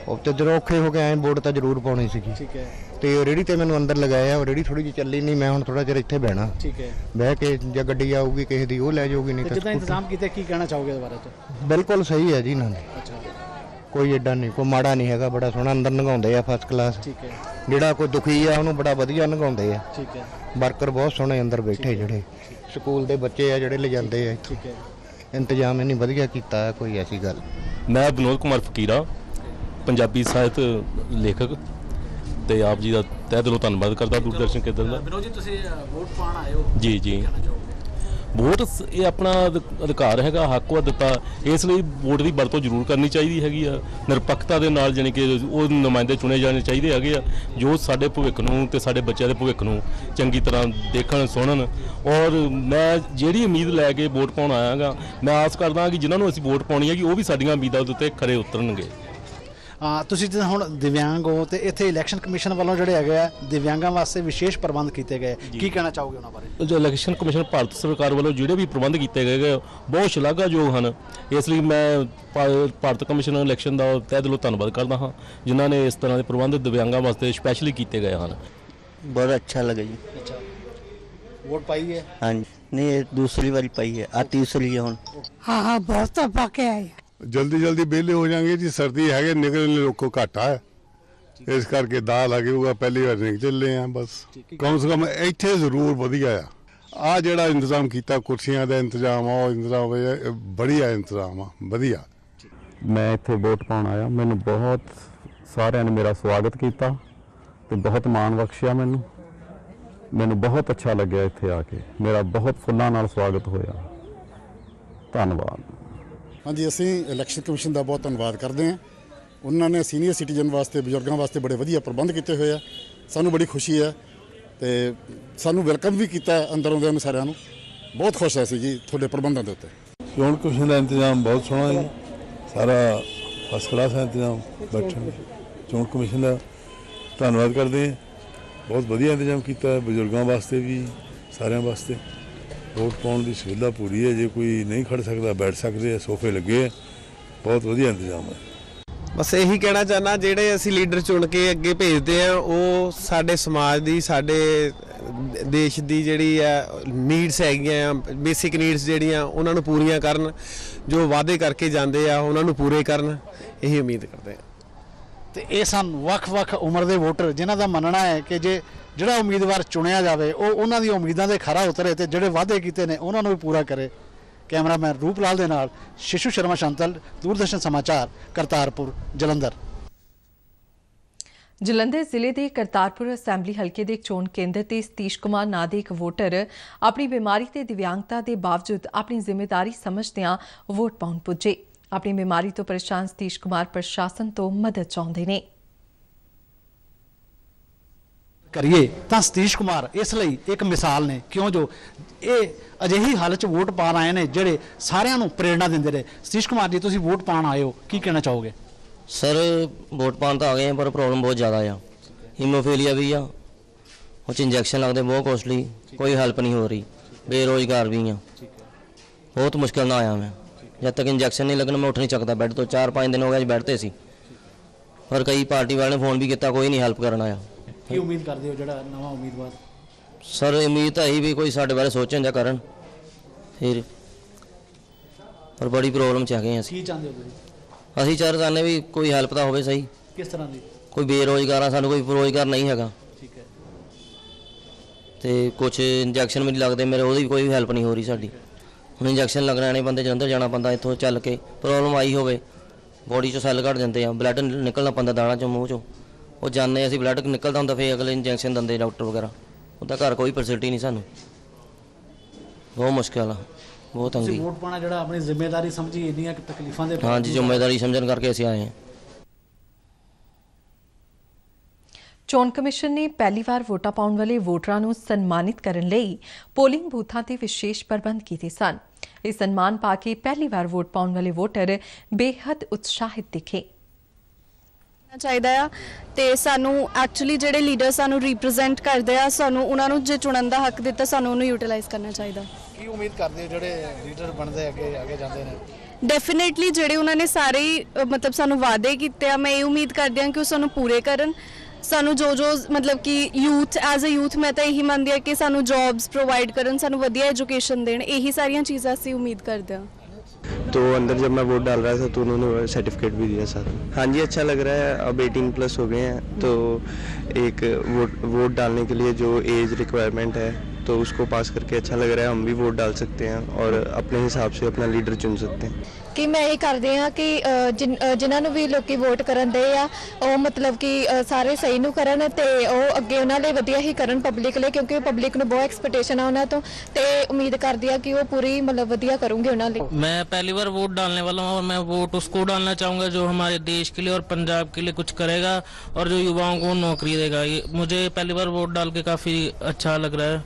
ਉਹ ਤੇ ਜਦੋਂ ਔਖੇ ਹੋ ਕੇ ਆਏ, ਵੋਟ ਤਾਂ ਜ਼ਰੂਰ ਪਾਉਣੀ ਸੀਗੀ। ਠੀਕ ਹੈ। ਤੇ ਰੇੜੀ ਤੇ ਮੈਨੂੰ ਅੰਦਰ ਲਗਾਇਆ। ਰੇੜੀ ਥੋੜੀ ਜਿਹੀ ਚੱਲੀ ਨਹੀਂ, ਮੈਂ ਹੁਣ ਥੋੜਾ ਜਿਹਾ ਇੱਥੇ ਬਹਿਣਾ। ਠੀਕ ਹੈ। ਬਹਿ ਕੇ ਜੇ ਗੱਡੀ ਆਊਗੀ ਕਿਸੇ ਦੀ ਉਹ ਲੈ ਜਾਊਗੀ, ਨਹੀਂ ਤਾਂ ਜਿੱਦਾਂ ਇੰਤਜ਼ਾਮ ਕੀਤੇ, ਕੀ ਕਹਿਣਾ ਚਾਹੋਗੇ ਇਸ ਬਾਰੇ 'ਚ? ਬਿਲਕੁਲ ਸਹੀ ਹੈ ਜੀ ਇਹਨਾਂ ਨੇ। ਅੱਛਾ। ਕੋਈ ਏਡਾ ਨਹੀਂ, ਕੋਈ ਮਾੜਾ ਨਹੀਂ ਹੈਗਾ, ਬੜਾ ਸੋਹਣਾ ਅੰਦਰ ਲੰਘਾਉਂਦੇ ਆ, ਫਸਟ ਕਲਾਸ। ਠੀਕ ਹੈ। ਜਿਹੜਾ ਕੋਈ ਦੁਖੀ ਆ ਉਹਨੂੰ ਬੜਾ ਵਧੀਆ ਲੰਘਾਉਂਦੇ ਆ। ਠੀਕ ਹੈ। ਵਰਕਰ ਬਹੁਤ ਸੋਹਣੇ ਅੰਦਰ ਬੈਠੇ, ਜਿਹੜੇ ਸਕੂਲ ਦੇ ਬੱਚੇ ਆ ਜਿਹੜੇ ਲਿਜਾਂਦੇ ਆ। ਠੀਕ ਹੈ। ਇੰਤਜ਼ਾਮ ਇੰਨੀ ਵਧੀਆ ਕੀਤਾ ਹੈ, ਕੋਈ ਐਸੀ ਗੱਲ। ਮੈਂ ਵਿਨੋਦ ਕੁਮਾਰ ਫਕੀਰਾ, ਪੰਜਾਬੀ ਸਾਹਿਤ ਲੇਖਕ ਤੇ ਆਪ ਜੀ ਦਾ ਤਹਿ ਦਿਲੋਂ ਧੰਨਵਾਦ ਕਰਦਾ ਦੂਰਦਰਸ਼ਨ ਕੇਂਦਰ ਦਾ। ਵਿਨੋਦ ਜੀ ਤੁਸੀਂ ਵੋਟ ਪਾਉਣ ਆਏ ਹੋ, ਜੀ ਜੀ, ਵੋਟ ਇਹ ਆਪਣਾ ਅਧਿਕਾਰ ਹੈਗਾ, ਹੱਕ ਵਾ ਦਿੱਤਾ, ਇਸ ਲਈ ਵੋਟ ਦੀ ਵਰਤੋਂ ਜ਼ਰੂਰ ਕਰਨੀ ਚਾਹੀਦੀ ਹੈਗੀ ਆ, ਨਿਰਪੱਖਤਾ ਦੇ ਨਾਲ, ਜਾਣੀ ਕਿ ਉਹ ਨੁਮਾਇੰਦੇ ਚੁਣੇ ਜਾਣੇ ਚਾਹੀਦੇ ਹੈਗੇ ਆ ਜੋ ਸਾਡੇ ਭਵਿੱਖ ਨੂੰ ਤੇ ਸਾਡੇ ਬੱਚਿਆਂ ਦੇ ਭਵਿੱਖ ਨੂੰ ਚੰਗੀ ਤਰ੍ਹਾਂ ਦੇਖਣ ਸੁਣਨ। ਔਰ ਮੈਂ ਜਿਹੜੀ ਉਮੀਦ ਲੈ ਕੇ ਵੋਟ ਪਾਉਣ ਆਇਆ ਗਾ, ਮੈਂ ਆਸ ਕਰਦਾ ਕਿ ਜਿਨ੍ਹਾਂ ਨੂੰ ਅਸੀਂ ਵੋਟ ਪਾਉਣੀ ਹੈਗੀ ਉਹ ਵੀ ਸਾਡੀਆਂ ਉਮੀਦਾਂ ਦੇ ਉੱਤੇ ਖਰੇ ਉਤਰਨਗੇ। ਤੁਸੀਂ ਜਿੱਦਾਂ ਹੁਣ ਦਿਵਿਆਂਗ ਹੋ ਤੇ ਇੱਥੇ ਇਲੈਕਸ਼ਨ ਕਮਿਸ਼ਨ ਵੱਲੋਂ ਜਿਹੜੇ ਹੈਗੇ ਆ ਦਿਵਿਆਂਗਾਂ ਵਾਸਤੇ ਵਿਸ਼ੇਸ਼ ਪ੍ਰਬੰਧ ਕੀਤੇ ਗਏ, ਕੀ ਕਹਿਣਾ ਚਾਹੋਗੇ ਉਹਨਾਂ ਬਾਰੇ? ਜੋ ਇਲੈਕਸ਼ਨ ਕਮਿਸ਼ਨ ਭਾਰਤ ਸਰਕਾਰ ਵੱਲੋਂ ਜਿਹੜੇ ਵੀ ਪ੍ਰਬੰਧ ਕੀਤੇ ਗਏ ਬਹੁਤ ਸ਼ਲਾਘਾਯੋਗ ਹਨ, ਇਸ ਲਈ ਮੈਂ ਭਾਰਤ ਕਮਿਸ਼ਨ ਇਲੈਕਸ਼ਨ ਦਾ ਤਹਿ ਦਿਲੋਂ ਧੰਨਵਾਦ ਕਰਦਾ ਹਾਂ ਜਿਨ੍ਹਾਂ ਨੇ ਇਸ ਤਰ੍ਹਾਂ ਦੇ ਪ੍ਰਬੰਧ ਦਿਵਿਆਂਗਾਂ ਵਾਸਤੇ ਸਪੈਸ਼ਲੀ ਕੀਤੇ ਗਏ ਹਨ। बहुत अच्छा लगा जी। अच्छा, वोट पाई है? हाँ जी, नहीं ये दूसरी वाली पाई है, तीसरी है हुन। हाँ हाँ बहुत तो पाके आए। जल्दी जल्दी बेले हो जाएंगे जी, सर्दी है निकलने लोग को घाटा है, इस करके दाल आ गई पहली बार निकल चले हैं बस। कम से कम इत्थे जरूर वधिया आ जिहड़ा इंतजाम किया कुर्सियां का इंतजाम आ इंतजाम बढ़िया इंतजाम आ वधिया। मैं इत्थे वोट पाउण आया, मैनूं बहुत सारिਆਂ ने मेरा स्वागत किया ਤੇ ਬਹੁਤ ਮਾਣ ਬਖਸ਼ਿਆ ਮੈਨੂੰ ਬਹੁਤ ਅੱਛਾ ਲੱਗਿਆ ਇੱਥੇ ਆ ਕੇ, ਮੇਰਾ ਬਹੁਤ ਫੁੱਲਾਂ ਨਾਲ ਸਵਾਗਤ ਹੋਇਆ। ਧੰਨਵਾਦ। ਹਾਂਜੀ, ਅਸੀਂ ਇਲੈਕਸ਼ਨ ਕਮਿਸ਼ਨ ਦਾ ਬਹੁਤ ਧੰਨਵਾਦ ਕਰਦੇ ਹਾਂ। ਉਹਨਾਂ ਨੇ ਸੀਨੀਅਰ ਸਿਟੀਜ਼ਨ ਵਾਸਤੇ, ਬਜ਼ੁਰਗਾਂ ਵਾਸਤੇ ਬੜੇ ਵਧੀਆ ਪ੍ਰਬੰਧ ਕੀਤੇ ਹੋਏ ਆ। ਸਾਨੂੰ ਬੜੀ ਖੁਸ਼ੀ ਹੈ ਤੇ ਸਾਨੂੰ ਵੈਲਕਮ ਵੀ ਕੀਤਾ ਅੰਦਰ ਆਉਂਦਿਆਂ ਨੂੰ ਸਾਰਿਆਂ ਨੂੰ। ਬਹੁਤ ਖੁਸ਼ ਅਸੀਂ ਜੀ ਤੁਹਾਡੇ ਪ੍ਰਬੰਧਾਂ ਦੇ ਉੱਤੇ। ਚੋਣ ਕਮਿਸ਼ਨ ਦਾ ਇੰਤਜ਼ਾਮ ਬਹੁਤ ਸੋਹਣਾ ਹੈ, ਸਾਰਾ ਫਸਟ ਕਲਾਸ ਹੈ ਇੰਤਜ਼ਾਮ। ਬੈਠਣ ਚੋਣ ਕਮਿਸ਼ਨ ਦਾ ਧੰਨਵਾਦ ਕਰਦੇ ਹਾਂ, ਬਹੁਤ ਵਧੀਆ ਇੰਤਜ਼ਾਮ ਕੀਤਾ ਹੈ ਬਜ਼ੁਰਗਾਂ ਵਾਸਤੇ ਵੀ, ਸਾਰਿਆਂ ਵਾਸਤੇ। ਵੋਟ ਪਾਉਣ ਦੀ ਸੁਵਿਧਾ ਪੂਰੀ ਹੈ, ਜੇ ਕੋਈ ਨਹੀਂ ਖੜ ਸਕਦਾ ਬੈਠ ਸਕਦੇ ਆ, ਸੋਫੇ ਲੱਗੇ ਆ, ਬਹੁਤ ਵਧੀਆ ਇੰਤਜ਼ਾਮ ਹੈ। ਬਸ ਇਹੀ ਕਹਿਣਾ ਚਾਹੁੰਦਾ, ਜਿਹੜੇ ਅਸੀਂ ਲੀਡਰ ਚੁਣ ਕੇ ਅੱਗੇ ਭੇਜਦੇ ਆ ਉਹ ਸਾਡੇ ਸਮਾਜ ਦੀ, ਸਾਡੇ ਦੇਸ਼ ਦੀ ਜਿਹੜੀ ਆ ਨੀਡਸ ਹੈਗੀਆਂ, ਬੇਸਿਕ ਨੀਡਸ ਜਿਹੜੀਆਂ ਉਹਨਾਂ ਨੂੰ ਪੂਰੀਆਂ ਕਰਨ, ਜੋ ਵਾਅਦੇ ਕਰਕੇ ਜਾਂਦੇ ਆ ਉਹਨਾਂ ਨੂੰ ਪੂਰੇ ਕਰਨ, ਇਹੀ ਉਮੀਦ ਕਰਦੇ ਆ। ਤੇ ਇਹ ਸਨ ਵੱਖ-ਵੱਖ ਉਮਰ ਦੇ ਵੋਟਰ ਜਿਨ੍ਹਾਂ ਦਾ ਮੰਨਣਾ ਹੈ ਕਿ ਜੇ ਜਿਹੜਾ ਉਮੀਦਵਾਰ ਚੁਣਿਆ ਜਾਵੇ ਉਹ ਉਹਨਾਂ ਦੀ ਉਮੀਦਾਂ ਦੇ ਖਰਾ ਉਤਰੇ ਤੇ ਜਿਹੜੇ ਵਾਅਦੇ ਕੀਤੇ ਨੇ ਉਹਨਾਂ ਨੂੰ ਵੀ ਪੂਰਾ ਕਰੇ। ਕੈਮਰਾਮੈਨ ਰੂਪ ਲਾਲ ਦੇ ਨਾਲ ਸ਼ਿਸ਼ੂ ਸ਼ਰਮਾ ਸ਼ਾਂਤਲ, ਦੂਰਦਰਸ਼ਨ ਸਮਾਚਾਰ, ਕਰਤਾਰਪੁਰ, ਜਲੰਧਰ। ਜਲੰਧਰ ਜ਼ਿਲ੍ਹੇ ਦੇ ਕਰਤਾਰਪੁਰ ਅਸੈਂਬਲੀ ਹਲਕੇ ਦੇ ਚੋਣ ਕੇਂਦਰ ਤੇ ਸਤੀਸ਼ ਕੁਮਾਰ ਨਾਂ ਦੇ ਇੱਕ ਵੋਟਰ ਆਪਣੀ ਬਿਮਾਰੀ ਤੇ ਦਿਵਿਆਂਗਤਾ ਦੇ ਬਾਵਜੂਦ ਆਪਣੀ ਜ਼ਿੰਮੇਵਾਰੀ ਸਮਝਦਿਆਂ ਵੋਟ ਪਾਉਣ ਪੁੱਜੇ। ਆਪਣੀ ਬਿਮਾਰੀ ਤੋਂ ਪਰੇਸ਼ਾਨ ਸਤੀਸ਼ ਕੁਮਾਰ ਪ੍ਰਸ਼ਾਸਨ ਤੋਂ ਮਦਦ ਚਾਹੁੰਦੇ ਨੇ। ਕਰੀਏ ਤਾਂ ਸਤੀਸ਼ ਕੁਮਾਰ ਇਸ ਲਈ ਇੱਕ ਮਿਸਾਲ ਨੇ, ਕਿਉਂ ਜੋ ਇਹ ਅਜਿਹੀ ਹਾਲਤ 'ਚ ਵੋਟ ਪਾਉਣ ਆਏ ਨੇ ਜਿਹੜੇ ਸਾਰਿਆਂ ਨੂੰ ਪ੍ਰੇਰਣਾ ਦਿੰਦੇ ਨੇ। ਸਤੀਸ਼ ਕੁਮਾਰ ਜੀ, ਤੁਸੀਂ ਵੋਟ ਪਾਉਣ ਆਏ ਹੋ, ਕੀ ਕਹਿਣਾ ਚਾਹੋਗੇ? ਸਰ ਵੋਟ ਪਾਉਣ ਤਾਂ ਆ ਗਏ ਪਰ ਪ੍ਰੋਬਲਮ ਬਹੁਤ ਜ਼ਿਆਦਾ ਆ, ਹੀਮੋਫੀਲੀਆ ਵੀ ਆ, ਉਹ 'ਚ ਇੰਜੈਕਸ਼ਨ ਲੱਗਦੇ ਬਹੁਤ ਕੋਸਟਲੀ, ਕੋਈ ਹੈਲਪ ਨਹੀਂ ਹੋ ਰਹੀ, ਬੇਰੋਜ਼ਗਾਰ ਵੀ ਆ, ਬਹੁਤ ਮੁਸ਼ਕਿਲ ਨਾਲ ਆਇਆ ਮੈਂ। ਜਦ ਤੱਕ ਇੰਜੈਕਸ਼ਨ ਨਹੀਂ ਲੱਗਣਾ ਮੈਂ ਉੱਠ ਨਹੀਂ ਸਕਦਾ ਬੈੱਡ ਤੋਂ। 4-5 ਦਿਨ ਹੋ ਗਏ ਬੈੱਡ 'ਤੇ ਸੀ, ਪਰ ਕਈ ਪਾਰਟੀ ਵਾਲਿਆਂ ਨੇ ਫੋਨ ਵੀ ਕੀਤਾ, ਕੋਈ ਨਹੀਂ ਹੈਲਪ ਕਰਨ ਆਇਆ। ਕੀ ਉਮੀਦ ਕਰਦੇ ਹੋ ਜਿਹੜਾ ਨਵਾਂ ਉਮੀਦਵਾਰ? ਸਰ ਉਮੀਦ ਤਾਂ ਇਹੀ ਵੀ ਕੋਈ ਸਾਡੇ ਬਾਰੇ ਸੋਚਣ ਜਾਂ ਕਰਨ ਫਿਰ, ਪਰ ਬੜੀ ਪ੍ਰੋਬਲਮ 'ਚ ਹੈਗੇ ਅਸੀਂ। ਕੀ ਚਾਹੁੰਦੇ ਹੋ ਤੁਸੀਂ? ਅਸੀਂ ਚਾਹੁੰਦੇ ਵੀ ਕੋਈ ਹੈਲਪ ਤਾਂ ਹੋਵੇ ਸਹੀ। ਕਿਸ ਤਰ੍ਹਾਂ ਦੀ? ਕੋਈ ਬੇਰੋਜ਼ਗਾਰ ਆ, ਸਾਨੂੰ ਕੋਈ ਰੋਜ਼ਗਾਰ ਨਹੀਂ ਹੈਗਾ। ਠੀਕ ਹੈ। ਤੇ ਕੁਝ ਇੰਜੈਕਸ਼ਨ ਵੀ ਨਹੀਂ ਲੱਗਦੇ ਮੇਰੇ, ਉਹਦੀ ਕੋਈ ਹੈਲਪ ਨਹੀਂ ਹੋ ਰਹੀ ਸਾਡੀ। ਹੁਣ ਇੰਜੈਕਸ਼ਨ ਲੱਗਣਾ ਨੇ ਬੰਦੇ ਜਲੰਧਰ ਜਾਣਾ ਪੈਂਦਾ, ਇੱਥੋਂ ਚੱਲ ਕੇ ਪ੍ਰੋਬਲਮ ਆਈ ਹੋਵੇ, ਬੋਡੀ 'ਚੋਂ ਸੈੱਲ ਘੱਟ ਜਾਂਦੇ ਆ, ਬਲੱਡ ਨਿਕਲਣਾ ਪੈਂਦਾ ਦਾਣਾ 'ਚੋਂ, ਮੂੰਹ 'ਚੋਂ, ਉਹ ਜਾਂਦੇ ਅਸੀਂ ਬਲੱਡ ਨਿਕਲਦਾ ਹੁੰਦਾ, ਫਿਰ ਅਗਲੇ ਇੰਜੈਕਸ਼ਨ ਦਿੰਦੇ ਡਾਕਟਰ ਵਗੈਰਾ। ਉਹਦਾ ਘਰ ਕੋਈ ਫੈਸਿਲਿਟੀ ਨਹੀਂ ਸਾਨੂੰ, ਬਹੁਤ ਮੁਸ਼ਕਿਲ ਆ, ਬਹੁਤ ਤੰਗੀ। ਵੋਟ ਪਾਉਣਾ ਜਿਹੜਾ ਆਪਣੀ ਜ਼ਿੰਮੇਵਾਰੀ ਸਮਝੀ, ਇੰਨੀਆਂ ਤਕਲੀਫਾਂ ਦੇ ਹਾਂਜੀ ਜ਼ਿੰਮੇਵਾਰੀ ਸਮਝਣ ਕਰਕੇ ਅਸੀਂ ਆਏ ਹਾਂ। ਚੋਣ ਕਮਿਸ਼ਨ ਨੇ ਪਹਿਲੀ ਵਾਰ ਵੋਟਾਂ ਪਾਉਣ ਵਾਲੇ ਵੋਟਰਾਂ ਨੂੰ ਸਨਮਾਨਿਤ ਕਰਨ ਲਈ ਪੋਲਿੰਗ ਬੂਥਾਂ ਤੇ ਵਿਸ਼ੇਸ਼ ਪ੍ਰਬੰਧ ਕੀਤੇ ਸਨ। ਇਹ ਸਨਮਾਨ ਪਾ ਕੇ ਪਹਿਲੀ ਵਾਰ ਵੋਟ ਪਾਉਣ ਵਾਲੇ ਵੋਟਰ ਬੇਹੱਦ ਉਤਸ਼ਾਹਿਤ ਦਿਖੇ। ਚਾਹੀਦਾ ਆ ਤੇ ਸਾਨੂੰ ਐਕਚੁਅਲੀ ਜਿਹੜੇ ਲੀਡਰ ਸਾਨੂੰ ਰਿਪਰੈਜ਼ੈਂਟ ਕਰਦੇ ਆ, ਸਾਨੂੰ ਉਹਨਾਂ ਨੂੰ ਜੇ ਚੁਣਨ ਦਾ ਹੱਕ ਦਿੱਤਾ, ਸਾਨੂੰ ਉਹਨੂੰ ਯੂਟਿਲਾਈਜ਼ ਕਰਨਾ ਚਾਹੀਦਾ। ਕੀ ਉਮੀਦ ਕਰਦੇ ਹੋ ਜਿਹੜੇ ਲੀਡਰ ਬਣਦੇ ਅੱਗੇ ਜਾਂਦੇ ਨੇ? ਡੈਫੀਨੇਟਲੀ ਜਿਹੜੇ ਉਹਨਾਂ ਨੇ ਸਾਰੇ ਮਤਲਬ ਸਾਨੂੰ ਵਾਅਦੇ ਕੀਤੇ ਆ, ਮੈਂ ਇਹ ਉਮੀਦ ਕਰਦੀ ਹਾਂ ਕਿ ਉਹ ਸਾਨੂੰ ਪੂਰੇ ਕਰਨ। ਸਾਨੂੰ ਜੋ ਮਤਲਬ ਕਿ ਯੂਥ ਐਜ਼ ਅ ਯੂਥ ਮੈਂ ਤਾਂ ਇਹੀ ਮੰਨਦੀ ਹਾਂ ਕਿ ਸਾਨੂੰ ਜੌਬਸ ਪ੍ਰੋਵਾਈਡ ਕਰਨ, ਸਾਨੂੰ ਵਧੀਆ ਐਜੂਕੇਸ਼ਨ ਦੇਣ, ਇਹੀ ਸਾਰੀਆਂ ਚੀਜ਼ਾਂ ਅਸੀਂ ਉਮੀਦ ਕਰਦੇ ਹਾਂ। तो अंदर जब मैं वोट डाल रहा था तो उन्होंने सर्टिफिकेट भी दिया साथ में। हाँ जी, अच्छा लग रहा है, अब 18+ हो गए हैं तो एक वोट डालने के लिए जो एज रिक्वायरमेंट है तो उसको पास करके अच्छा लग रहा है। हम भी वोट डाल सकते हैं और अपने हिसाब से अपना लीडर चुन सकते हैं। ਕਿ ਮੈਂ ਇਹ ਕਰਦੇ ਹਾਂ ਕਿ ਜਿਨ੍ਹਾਂ ਨੂੰ ਵੀ ਲੋਕੀ ਵੋਟ ਕਰਨ ਦੇ ਆ ਉਹ ਮਤਲਬ ਕਿ ਸਾਰੇ ਸਹੀ ਨੂੰ ਕਰਨ ਤੇ ਉਹ ਅੱਗੇ ਉਹਨਾਂ ਲਈ ਵਧੀਆ ਹੀ ਕਰਨ ਪਬਲਿਕ ਲਈ, ਕਿਉਂਕਿ ਪਬਲਿਕ ਨੂੰ ਬਹੁਤ ਐਕਸਪੈਕਟੇਸ਼ਨ ਆ ਉਹਨਾਂ ਤੋਂ ਤੇ ਉਮੀਦ ਕਰਦੀ ਆ कि वो पूरी मतलब वधिया करूंगे उन्होंने लिए। मैं पहली बार वोट डालने वाला हूँ और मैं वोट उसको डालना चाहूँगा जो हमारे देश के लिए और पंजाब के लिए कुछ करेगा और जो युवाओं को नौकरी देगा। मुझे पहली बार वोट डाल के काफ़ी अच्छा लग रहा है।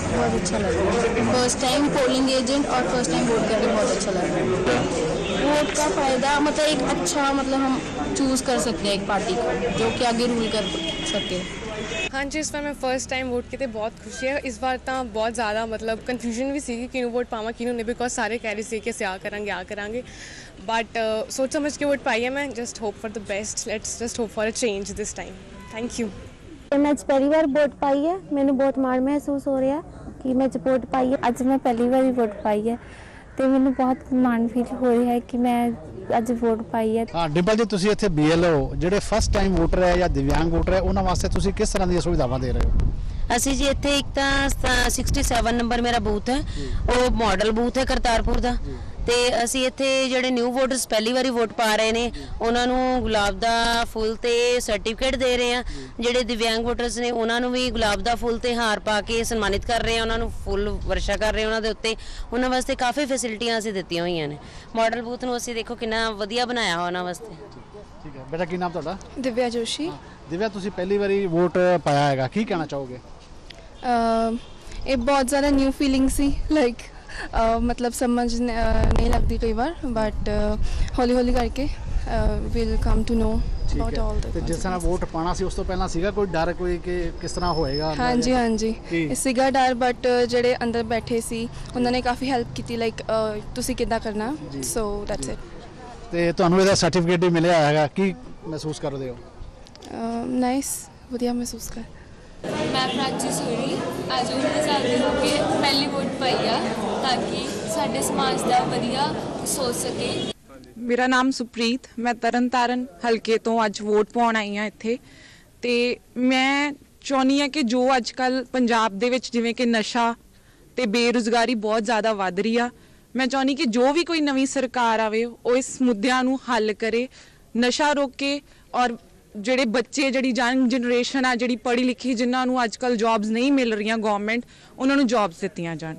बहुत अच्छा लग रहा है, फर्स्ट टाइम पोलिंग एजेंट और फर्स्ट टाइम वोट करके बहुत अच्छा लग रहा है। वोट का फ़ायदा मतलब एक अच्छा मतलब हम चूज़ कर सकते हैं एक पार्टी को जो कि आगे रूल कर सके। हाँ जी, इस बार मैं फर्स्ट टाइम वोट किए बहुत खुशी है। इस बार तो बहुत ज़्यादा मतलब कन्फ्यूजन भी सी कि किनू वोट पावा किनू नहीं, बिकॉज सारे कह रहे थे कि अस आ करांगे बट सोच समझ के वोट पाई है। मैं just hope for the best, let's just hope for a change this time. Thank you. मैं पहली बार वोट पाई है, मैंने बहुत माण महसूस हो रहा कि मैं वोट पाई है। अज मैं पहली बार वोट पाई है तो मैंने बहुत माण फील हो रहा है कि मैं ਅੱਜ ਵੋਟ ਪਾਈ ਹੈ। ਹਾਂ ਡਿੰਪਲ ਜੀ, ਤੁਸੀਂ ਇੱਥੇ BLO ਜਿਹੜੇ ਫਸਟ ਟਾਈਮ ਵੋਟਰ ਹੈ ਜਾਂ ਦਿਵਿਆਂਗ ਵੋਟਰ ਹੈ ਉਹਨਾਂ ਵਾਸਤੇ ਤੁਸੀਂ ਕਿਸ ਤਰ੍ਹਾਂ ਦੀਆਂ ਸੁਵਿਧਾਵਾਂ ਦੇ ਰਹੇ ਹੋ? ਅਸੀਂ ਜੀ ਇੱਥੇ ਇੱਕ ਤਾਂ 67 ਨੰਬਰ ਮੇਰਾ ਬੂਥ ਹੈ, ਉਹ ਮਾਡਲ ਬੂਥ ਹੈ ਕਰਤਾਰਪੁਰ ਦਾ ਤੇ ਅਸੀਂ ਇੱਥੇ ਜਿਹੜੇ ਨਿਊ ਵੋਟਰਸ ਪਹਿਲੀ ਵਾਰੀ ਵੋਟ ਪਾ ਰਹੇ ਨੇ ਉਹਨਾਂ ਨੂੰ ਗੁਲਾਬ ਦਾ ਫੁੱਲ ਤੇ ਸਰਟੀਫਿਕੇਟ ਦੇ ਰਹੇ ਆ। ਜਿਹੜੇ ਦਿਵਿਆਂਗ ਵੋਟਰਸ ਨੇ ਉਹਨਾਂ ਨੂੰ ਵੀ ਗੁਲਾਬ ਦਾ ਫੁੱਲ ਤੇ ਹਾਰ ਪਾ ਕੇ ਸਨਮਾਨਿਤ ਕਰ ਰਹੇ ਆ, ਉਹਨਾਂ ਨੂੰ ਫੁੱਲ ਵਰਸ਼ਾ ਕਰ ਰਹੇ ਉਹਨਾਂ ਦੇ ਉੱਤੇ। ਉਹਨਾਂ ਵਾਸਤੇ ਕਾਫੀ ਫੈਸਿਲਿਟੀਆਂ ਅਸੀਂ ਦਿੱਤੀਆਂ ਹੋਈਆਂ ਨੇ। ਮਾਡਲ ਬੂਥ ਨੂੰ ਅਸੀਂ ਦੇਖੋ ਕਿੰਨਾ ਵਧੀਆ ਬਣਾਇਆ ਹੋਇਆ ਉਹਨਾਂ ਵਾਸਤੇ। ਠੀਕ ਹੈ ਬੇਟਾ, ਕੀ ਨਾਮ ਤੁਹਾਡਾ? दिव्या जोशी। ਦਿਵਿਆ, ਤੁਸੀਂ ਪਹਿਲੀ ਵਾਰੀ ਵੋਟ ਪਾਇਆ ਹੈਗਾ, ਕੀ ਕਹਿਣਾ ਚਾਹੋਗੇ? ਇਹ ਬਹੁਤ ਜ਼ਿਆਦਾ ਨਿਊ ਫੀਲਿੰਗ ਸੀ ਲਾਈਕ मतलब समझ नहीं लगती कई बार बट हौली हौली करके will come to know about all the. ਤੇ ਜਿਸ ਤਰ੍ਹਾਂ ਵੋਟ ਪਾਣਾ ਸੀ ਉਸ ਤੋਂ ਪਹਿਲਾਂ ਸੀਗਾ ਕੋਈ ਡਰ ਕੋਈ ਕਿ ਕਿਸ ਤਰ੍ਹਾਂ ਹੋਏਗਾ? ਹਾਂਜੀ ਹਾਂਜੀ ਸੀਗਾ ਡਰ ਬਟ ਜਿਹੜੇ ਅੰਦਰ ਬੈਠੇ ਸੀ ਉਹਨਾਂ ਨੇ ਕਾਫੀ ਹੈਲਪ ਕੀਤੀ ਲਾਈਕ ਤੁਸੀਂ ਕਿੱਦਾਂ ਕਰਨਾ, ਸੋ ਦੈਟਸ ਇਟ। ਤੇ ਤੁਹਾਨੂੰ ਇਹਦਾ ਸਰਟੀਫਿਕੇਟ ਵੀ ਮਿਲਿਆ ਹੈਗਾ, ਕੀ ਮਹਿਸੂਸ ਕਰਦੇ ਹੋ? ਨਾਈਸ, ਵਧੀਆ ਮਹਿਸੂਸ ਕਰ। मैं प्राची सूरी आज 19 साल के होके पहली वोट पाई आ ताकि साडे समाज का वधिया सोच सके। मेरा नाम सुप्रीत, मैं तरनताਰਨ हल्के तो ਅੱਜ ਵੋਟ ਪਾਉਣ ਆਈ ਹਾਂ ਇੱਥੇ ਤੇ ਮੈਂ ਚਾਹੁੰਦੀ ਹਾਂ ਕਿ ਜੋ ਅੱਜ ਕੱਲ ਪੰਜਾਬ ਦੇ ਵਿੱਚ ਜਿਵੇਂ ਕਿ ਨਸ਼ਾ ਤੇ ਬੇਰੁਜ਼ਗਾਰੀ ਬਹੁਤ ਜ਼ਿਆਦਾ ਵੱਧ ਰਹੀ ਆ, ਮੈਂ ਚਾਹੁੰਦੀ ਕਿ ਜੋ ਵੀ ਕੋਈ ਨਵੀਂ ਸਰਕਾਰ ਆਵੇ ਉਹ ਇਸ ਮੁੱਦਿਆਂ ਨੂੰ ਹੱਲ ਕਰੇ, ਨਸ਼ਾ ਰੋਕੇ ਔਰ ਜਿਹੜੇ ਬੱਚੇ ਜਿਹੜੀ ਯੰਗ ਜਨਰੇਸ਼ਨ ਆ ਜਿਹੜੀ ਪੜ੍ਹੀ ਲਿਖੀ ਜਿਨ੍ਹਾਂ ਨੂੰ ਅੱਜ ਕੱਲ ਜੌਬਸ ਨਹੀਂ ਮਿਲ ਰਹੀਆਂ ਗਵਰਨਮੈਂਟ ਉਹਨਾਂ ਨੂੰ ਜੌਬਸ ਦਿੱਤੀਆਂ ਜਾਣ।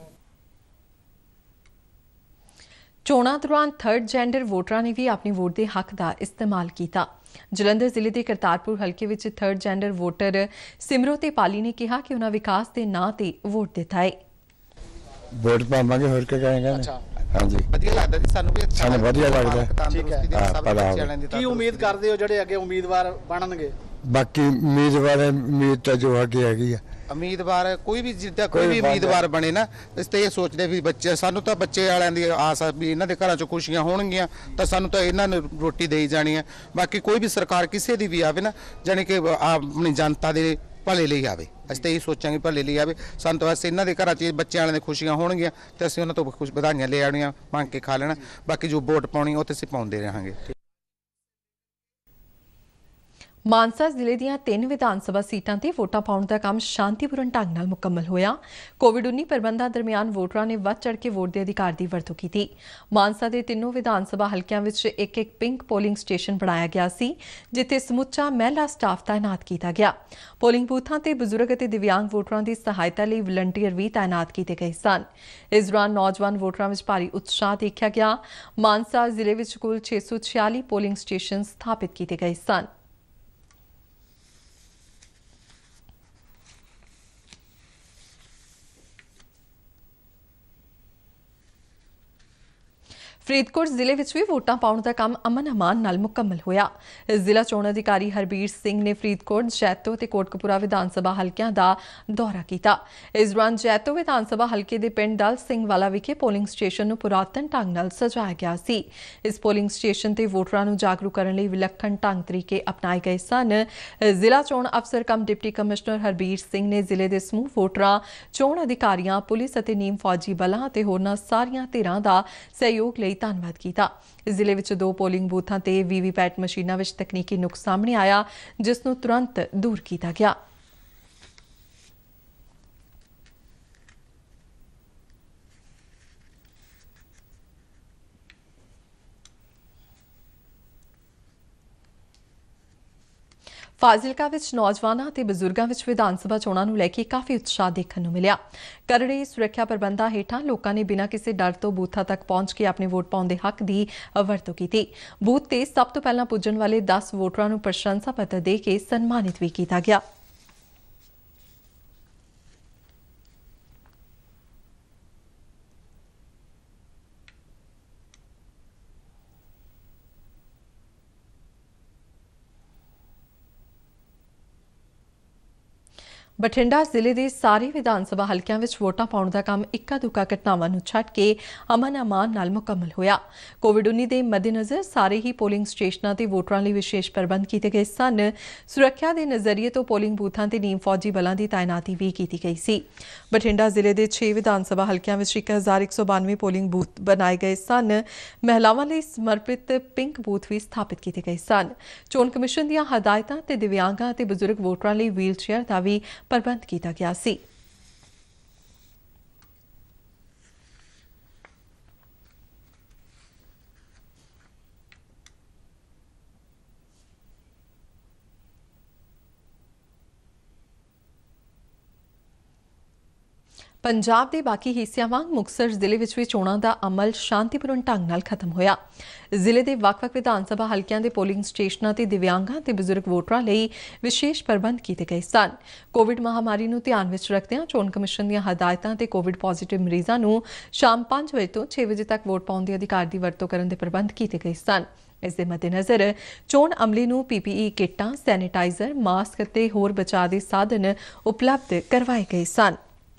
ਚੋਣਾਂ ਦੌਰਾਨ ਥਰਡ ਜੈਂਡਰ ਵੋਟਰਾਂ ਨੇ ਵੀ ਆਪਣੀ ਵੋਟ ਦੇ ਹੱਕ ਦਾ ਇਸਤੇਮਾਲ ਕੀਤਾ। ਜਲੰਧਰ ਜ਼ਿਲ੍ਹੇ ਦੇ ਕਰਤਾਰਪੁਰ ਹਲਕੇ ਵਿੱਚ ਥਰਡ ਜੈਂਡਰ ਵੋਟਰ ਸਿਮਰੋਤੇ ਪਾਲੀ ਨੇ ਕਿਹਾ ਕਿ ਉਹਨਾਂ ਵਿਕਾਸ ਦੇ ਨਾਂ ਤੇ ਵੋਟ ਦਿੱਤਾ ਹੈ। ਵੋਟ ਪਾਵਾਂਗੇ, ਹੋਰ ਕੀ ਕਰਾਂਗੇ? ਹਾਂਜੀ, ਵਧੀਆ ਲੱਗਦਾ ਜੀ ਸਾਨੂੰ ਵੀ, ਸਾਨੂੰ ਵਧੀਆ ਲੱਗਦਾ। ਠੀਕ ਹੈ, ਕੀ ਉਮੀਦ ਕਰਦੇ ਹੋ ਜਿਹੜੇ ਅੱਗੇ ਉਮੀਦਵਾਰ ਬਣਨਗੇ? ਬਾਕੀ ਉਮੀਦ ਤਾਂ ਜੋ ਅੱਗੇ ਹੈਗੀ ਆ ਉਮੀਦਵਾਰ ਕੋਈ ਵੀ ਜਿੱਦਾਂ ਕੋਈ ਵੀ ਉਮੀਦਵਾਰ ਬਣੇ ਨਾ, ਇਸ ਤੇ ਇਹ ਸੋਚਦੇ ਵੀ ਬੱਚੇ ਸਾਨੂੰ ਤਾਂ ਬੱਚੇ ਵਾਲਿਆਂ ਦੀ ਆਸ ਆ ਵੀ ਇਹਨਾਂ ਦੇ ਘਰਾਂ 'ਚ ਖੁਸ਼ੀਆਂ ਹੋਣਗੀਆਂ ਤਾਂ ਸਾਨੂੰ ਤਾਂ ਇਹਨਾਂ ਨੂੰ ਰੋਟੀ ਦੇਈ ਜਾਣੀ ਹੈ। ਬਾਕੀ ਕੋਈ ਵੀ ਸਰਕਾਰ ਕਿਸੇ ਦੀ ਵੀ ਆਵੇ ਨਾ, ਜਾਣੀ ਕਿ ਆਪਣੀ ਜਨਤਾ ਦੇ ਭਲੇ ਲਈ ਆਵੇ। ਅਸੀਂ ਤਾਂ ਇਹ ਸੋਚਾਂਗੇ ਭਲੇ ਲਈ ਆਵੇ, ਸਾਨੂੰ ਤਾਂ ਬਸ ਇਹਨਾਂ ਦੇ ਘਰਾਂ 'ਚ ਬੱਚਿਆਂ ਵਾਲਿਆਂ ਦੀਆਂ ਖੁਸ਼ੀਆਂ ਹੋਣਗੀਆਂ ਤੇ ਅਸੀਂ ਉਹਨਾਂ ਤੋਂ ਕੁਝ ਵਧਾਈਆਂ ਲੈ ਆਉਣੀਆਂ, ਮੰਗ ਕੇ ਖਾ ਲੈਣਾ। ਬਾਕੀ ਜੋ ਵੋਟ ਪਾਉਣੀ ਉਹ ਤੇ ਅਸੀਂ ਪਾਉਂਦੇ ਰਹਾਂਗੇ। ਮਾਨਸਾ ਜ਼ਿਲ੍ਹੇ ਦੀਆਂ 3 ਵਿਧਾਨ ਸਭਾ ਸੀਟਾਂ ਤੇ ਵੋਟਾਂ ਪਾਉਣ ਦਾ ਕੰਮ ਸ਼ਾਂਤੀਪੂਰਨ ਢੰਗ ਨਾਲ ਮੁਕੰਮਲ ਹੋਇਆ। ਕੋਵਿਡ-19 ਪ੍ਰਬੰਧਾਂ ਦਰਮਿਆਨ ਵੋਟਰਾਂ ਨੇ ਵੱਧ ਚੜ੍ਹ ਕੇ ਵੋਟ ਦੇ ਅਧਿਕਾਰ ਦੀ ਵਰਤੋਂ ਕੀਤੀ। ਮਾਨਸਾ ਦੇ ਤਿੰਨੋਂ ਵਿਧਾਨ ਸਭਾ ਹਲਕਿਆਂ ਵਿੱਚ ਇੱਕ ਪਿੰਕ ਪੋਲਿੰਗ ਸਟੇਸ਼ਨ ਬਣਾਇਆ ਗਿਆ ਸੀ, ਜਿੱਥੇ ਸਮੁੱਚਾ ਮਹਿਲਾ ਸਟਾਫ ਤਾਇਨਾਤ ਕੀਤਾ ਗਿਆ। ਪੋਲਿੰਗ ਬੂਥਾਂ ਤੇ ਬਜ਼ੁਰਗ ਅਤੇ ਦਿਵਿਆਂਗ ਵੋਟਰਾਂ ਦੀ ਸਹਾਇਤਾ ਲਈ ਵਲੰਟੀਅਰ ਵੀ ਤਾਇਨਾਤ ਕੀਤੇ ਗਏ ਸਨ। ਇਸ ਦੌਰਾਨ ਨੌਜਵਾਨ ਵੋਟਰਾਂ ਵਿੱਚ ਭਾਰੀ ਉਤਸ਼ਾਹ ਦੇਖਿਆ ਗਿਆ। ਮਾਨਸਾ ਜ਼ਿਲ੍ਹੇ ਵਿੱਚ ਕੁੱਲ 646 ਪੋਲਿੰਗ ਸਟੇਸ਼ਨ ਸਥਾਪਿਤ ਕੀਤੇ ਗਏ ਸਨ। ਫਰੀਦਕੋਟ ਜ਼ਿਲ੍ਹੇ ਵਿੱਚ ਵੀ ਵੋਟਾਂ ਪਾਉਣ ਦਾ ਕੰਮ ਅਮਨ ਅਮਾਨ ਨਾਲ ਮੁਕੰਮਲ ਹੋਇਆ। ਜ਼ਿਲ੍ਹਾ ਚੋਣ ਅਧਿਕਾਰੀ ਹਰਬੀਰ ਸਿੰਘ ਨੇ ਫਰੀਦਕੋਟ, ਜੈਤੋ ਤੇ ਕੋਟਕਪੂਰਾ ਵਿਧਾਨ ਸਭਾ ਹਲਕਿਆਂ ਦਾ ਦੌਰਾ ਕੀਤਾ। ਇਸ ਦੌਰਾਨ ਜੈਤੋ ਵਿਧਾਨ ਸਭਾ ਹਲਕੇ ਦੇ ਪਿੰਡ ਦਲ ਸਿੰਘ ਵਾਲਾ ਵਿਖੇ ਪੋਲਿੰਗ ਸਟੇਸ਼ਨ ਨੂੰ ਪੁਰਾਤਨ ਢੰਗ ਨਾਲ ਸਜਾਇਆ ਗਿਆ ਸੀ। ਇਸ ਪੋਲਿੰਗ ਸਟੇਸ਼ਨ ਤੇ ਵੋਟਰਾਂ ਨੂੰ ਜਾਗਰੂਕ ਕਰਨ ਲਈ ਵਿਲੱਖਣ ਢੰਗ ਤਰੀਕੇ ਅਪਣਾਏ ਗਏ ਸਨ। ਜ਼ਿਲ੍ਹਾ ਚੋਣ ਅਫਸਰ ਕਮ ਡਿਪਟੀ ਕਮਿਸ਼ਨਰ ਹਰਬੀਰ ਸਿੰਘ ਨੇ ਜ਼ਿਲ੍ਹੇ ਦੇ ਸਮੂਹ ਵੋਟਰਾਂ, ਚੋਣ ਅਧਿਕਾਰੀਆਂ, ਪੁਲਿਸ ਅਤੇ ਨੀਮ ਫੌਜੀ ਬਲਾਂ ਅਤੇ ਹੋਰਨਾਂ ਸਾਰੀਆਂ ਧਿਰਾਂ ਦਾ ਸਹਿਯੋਗ ਲਈ ਧੰਨਵਾਦ ਕੀਤਾ। ਜ਼ਿਲ੍ਹੇ ਵਿੱਚ 2 ਪੋਲਿੰਗ ਬੂਥਾਂ ਤੇ ਵੀਵੀਪੈਟ ਮਸ਼ੀਨਾਂ ਵਿੱਚ ਤਕਨੀਕੀ ਨੁਕਸ ਸਾਹਮਣੇ ਆਇਆ, ਜਿਸ ਨੂੰ ਤੁਰੰਤ ਦੂਰ ਕੀਤਾ ਗਿਆ। ਫਾਜ਼ਿਲਕਾ ਵਿੱਚ ਨੌਜਵਾਨਾਂ ਅਤੇ ਬਜ਼ੁਰਗਾਂ ਵਿੱਚ ਵਿਧਾਨ ਸਭਾ ਚੋਣਾਂ ਨੂੰ ਲੈ ਕੇ ਕਾਫੀ ਉਤਸ਼ਾਹ ਦੇਖਣ ਨੂੰ ਮਿਲਿਆ। ਕਰੜੇ ਸੁਰੱਖਿਆ ਪ੍ਰਬੰਧਾਂ ਹੇਠਾਂ ਲੋਕਾਂ ਨੇ ਬਿਨਾਂ ਕਿਸੇ ਡਰ ਤੋਂ ਬੂਥਾਂ ਤੱਕ ਪਹੁੰਚ ਕੇ ਆਪਣੇ ਵੋਟ ਪਾਉਣ ਦੇ ਹੱਕ ਦੀ ਵਰਤੋਂ ਕੀਤੀ। ਬੂਥ ਤੇ ਸਭ ਤੋਂ ਪਹਿਲਾਂ ਪੁੱਜਣ ਵਾਲੇ 10 ਵੋਟਰਾਂ ਨੂੰ ਪ੍ਰਸ਼ੰਸਾ ਪੱਤਰ ਦੇ ਕੇ ਸਨਮਾਨਿਤ ਵੀ ਕੀਤਾ ਗਿਆ। ਬਠਿੰਡਾ ਜ਼ਿਲ੍ਹੇ ਦੇ ਸਾਰੇ ਵਿਧਾਨ ਸਭਾ ਹਲਕਿਆਂ ਵਿੱਚ ਵੋਟਾਂ ਪਾਉਣ ਦਾ ਕੰਮ ਇੱਕਾ-ਦੁੱਕਾ ਘਟਨਾਵਾਂ ਨੂੰ ਛੱਡ ਕੇ ਅਮਨ-ਅਮਾਨ ਨਾਲ ਮੁਕੰਮਲ ਹੋਇਆ। ਕੋਵਿਡ-19 ਦੇ ਮੱਦੇਨਜ਼ਰ ਸਾਰੇ ਹੀ ਪੋਲਿੰਗ ਸਟੇਸ਼ਨਾਂ ਤੇ ਵੋਟਰਾਂ ਲਈ ਵਿਸ਼ੇਸ਼ ਪ੍ਰਬੰਧ ਕੀਤੇ ਗਏ ਸਨ। ਸੁਰੱਖਿਆ ਦੇ ਨਜ਼ਰੀਏ ਤੋਂ ਪੋਲਿੰਗ ਬੂਥਾਂ ਤੇ ਨੀਮ ਫੌਜੀ ਬਲਾਂ ਦੀ ਤਾਇਨਾਤੀ ਵੀ ਕੀਤੀ ਗਈ ਸੀ। ਬਠਿੰਡਾ ਜ਼ਿਲ੍ਹੇ ਦੇ 6 ਵਿਧਾਨ ਸਭਾ ਹਲਕਿਆਂ ਵਿੱਚ 1192 ਪੋਲਿੰਗ ਬੂਥ ਬਣਾਏ ਗਏ ਸਨ। ਮਹਿਲਾਵਾਂ ਲਈ ਸਮਰਪਿਤ ਪਿੰਕ ਬੂਥ ਵੀ ਸਥਾਪਿਤ ਕੀਤੇ ਗਏ ਸਨ। ਚੋਣ ਕਮਿਸ਼ਨ ਦੀਆਂ ਹਦਾਇਤਾਂ ਤੇ ਦਿਵਿਆਂਗਾਂ ਅਤੇ ਬਜ਼ੁਰਗ ਵੋਟਰਾਂ ਲਈ ਵੀਲ ਚੇਅਰ ਦਾ ਵੀ ਪ੍ਰਬੰਧ ਕੀਤਾ ਗਿਆ ਸੀ। ਪੰਜਾਬ ਦੇ ਬਾਕੀ ਹਿੱਸਿਆਂ ਵਾਂਗ ਮੁਕਤਸਰ ਜ਼ਿਲ੍ਹੇ ਵਿੱਚ ਵੀ ਚੋਣਾਂ ਦਾ ਅਮਲ ਸ਼ਾਂਤੀਪੂਰਨ ਢੰਗ ਨਾਲ ਖਤਮ ਹੋਇਆ। ਜ਼ਿਲ੍ਹੇ ਦੇ ਵੱਖ-ਵੱਖ ਵਿਧਾਨ ਸਭਾ ਹਲਕਿਆਂ ਦੇ ਪੋਲਿੰਗ ਸਟੇਸ਼ਨਾਂ ਤੇ ਦਿਵਿਆਂਗਾਂ ਤੇ ਬਜ਼ੁਰਗ ਵੋਟਰਾਂ ਲਈ ਵਿਸ਼ੇਸ਼ ਪ੍ਰਬੰਧ ਕੀਤੇ ਗਏ ਸਨ। ਕੋਵਿਡ ਮਹਾਮਾਰੀ ਨੂੰ ਧਿਆਨ ਵਿੱਚ ਰੱਖਦਿਆਂ ਚੋਣ ਕਮਿਸ਼ਨ ਦੀਆਂ ਹਦਾਇਤਾਂ ਤੇ ਕੋਵਿਡ ਪੋਜ਼ਿਟਿਵ ਮਰੀਜ਼ਾਂ ਨੂੰ ਸ਼ਾਮ 5 ਵਜੇ ਤੋਂ 6 ਵਜੇ ਤੱਕ ਵੋਟ ਪਾਉਣ ਦੇ ਅਧਿਕਾਰ ਦੀ ਵਰਤੋਂ ਕਰਨ ਦੇ ਪ੍ਰਬੰਧ ਕੀਤੇ ਗਏ ਸਨ। ਇਸ ਦੇ ਮੱਦੇਨਜ਼ਰ ਚੋਣ ਅਮਲੇ ਨੂੰ PPE ਕਿੱਟਾਂ, ਸੈਨੀਟਾਈਜ਼ਰ, ਮਾਸਕ ਅਤੇ ਹੋਰ ਬਚਾਅ ਦੇ ਸਾਧਨ ਉਪਲਬਧ ਕਰਵਾਏ ਗਏ ਸਨ।